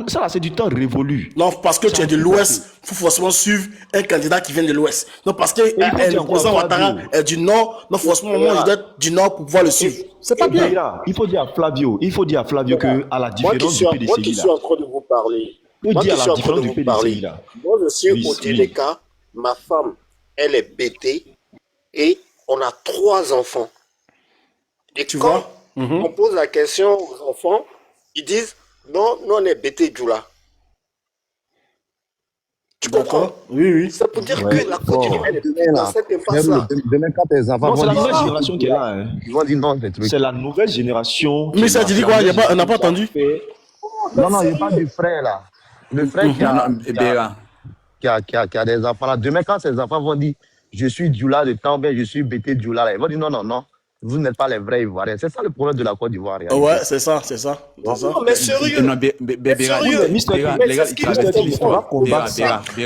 Ça là, c'est du temps révolu. Non, parce que tu es de l'Ouest, il faut forcément suivre un candidat qui vient de l'Ouest. Non, parce que le président Ouattara est du Nord. Non, forcément, moi, je dois être du Nord pour pouvoir le suivre. C'est pas bien. Il faut dire à Flavio que à la différence du PDCI là. Moi qui suis en train de vous parler. Moi je suis au TDK. Ma femme, elle est bêtée et on a 3 enfants. Et quand on pose la question aux enfants, ils disent non, on est bêté Djoula. Tu comprends? Oui. Ça peut dire que la Côte d'Ivoire n'est pas ça. Demain, quand tes enfants vont dire, c'est la nouvelle génération qui est là. Ils vont dire non, c'est la nouvelle génération. Mais ça, tu dis quoi? On n'a pas entendu? Non, il parle du frère là. Le frère qui a des enfants là. Demain, quand ses enfants vont dire je suis Djoula de temps, bien je suis bêté Djoula là, ils vont dire non. Vous n'êtes pas les vrais Ivoiriens. C'est ça le problème de la Côte d'Ivoire. Ouais, c'est ça. Non, mais sérieux. Les gars,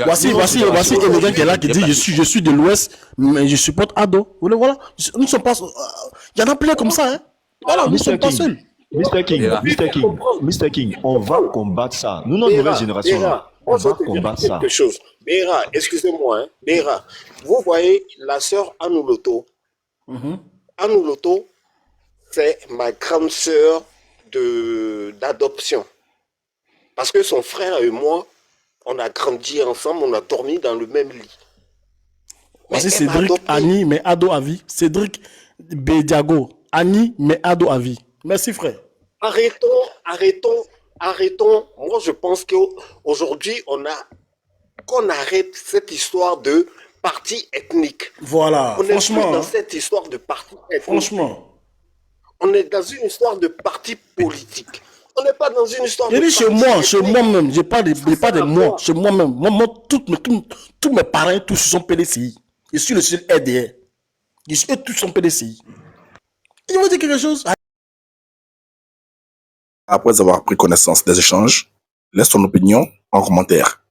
voici le gars qui est là qui dit je suis de l'Ouest, mais je supporte Ado. Voilà. Nous ne sommes pas. Il y en a plein comme ça. Voilà, nous ne sommes pas seuls. Mr. King, on va combattre ça. Nous, notre nouvelle génération, on va combattre ça. Quelque chose. Béra, excusez-moi. Béra, vous voyez la sœur Anouloto. Anouloto, c'est ma grande sœur d'adoption. Parce que son frère et moi, on a grandi ensemble, on a dormi dans le même lit. Voici Cédric, Annie, mais Ado à vie. Cédric Bédiago, Annie, mais Ado à vie. Merci, frère. Arrêtons. Moi, je pense qu'aujourd'hui, qu'on arrête cette histoire de parti ethnique. Voilà, on est franchement. Dans cette histoire de parti ethnique. Franchement. On est dans une histoire de parti politique. On n'est pas dans une histoire de parti chez moi-même, je parle de moi, chez moi-même. Moi, tous mes parents, tous sont PDCI. Je suis le seul RDR. Tous sont PDCI. Je veux dire quelque chose. Après avoir pris connaissance des échanges, laisse ton opinion en commentaire.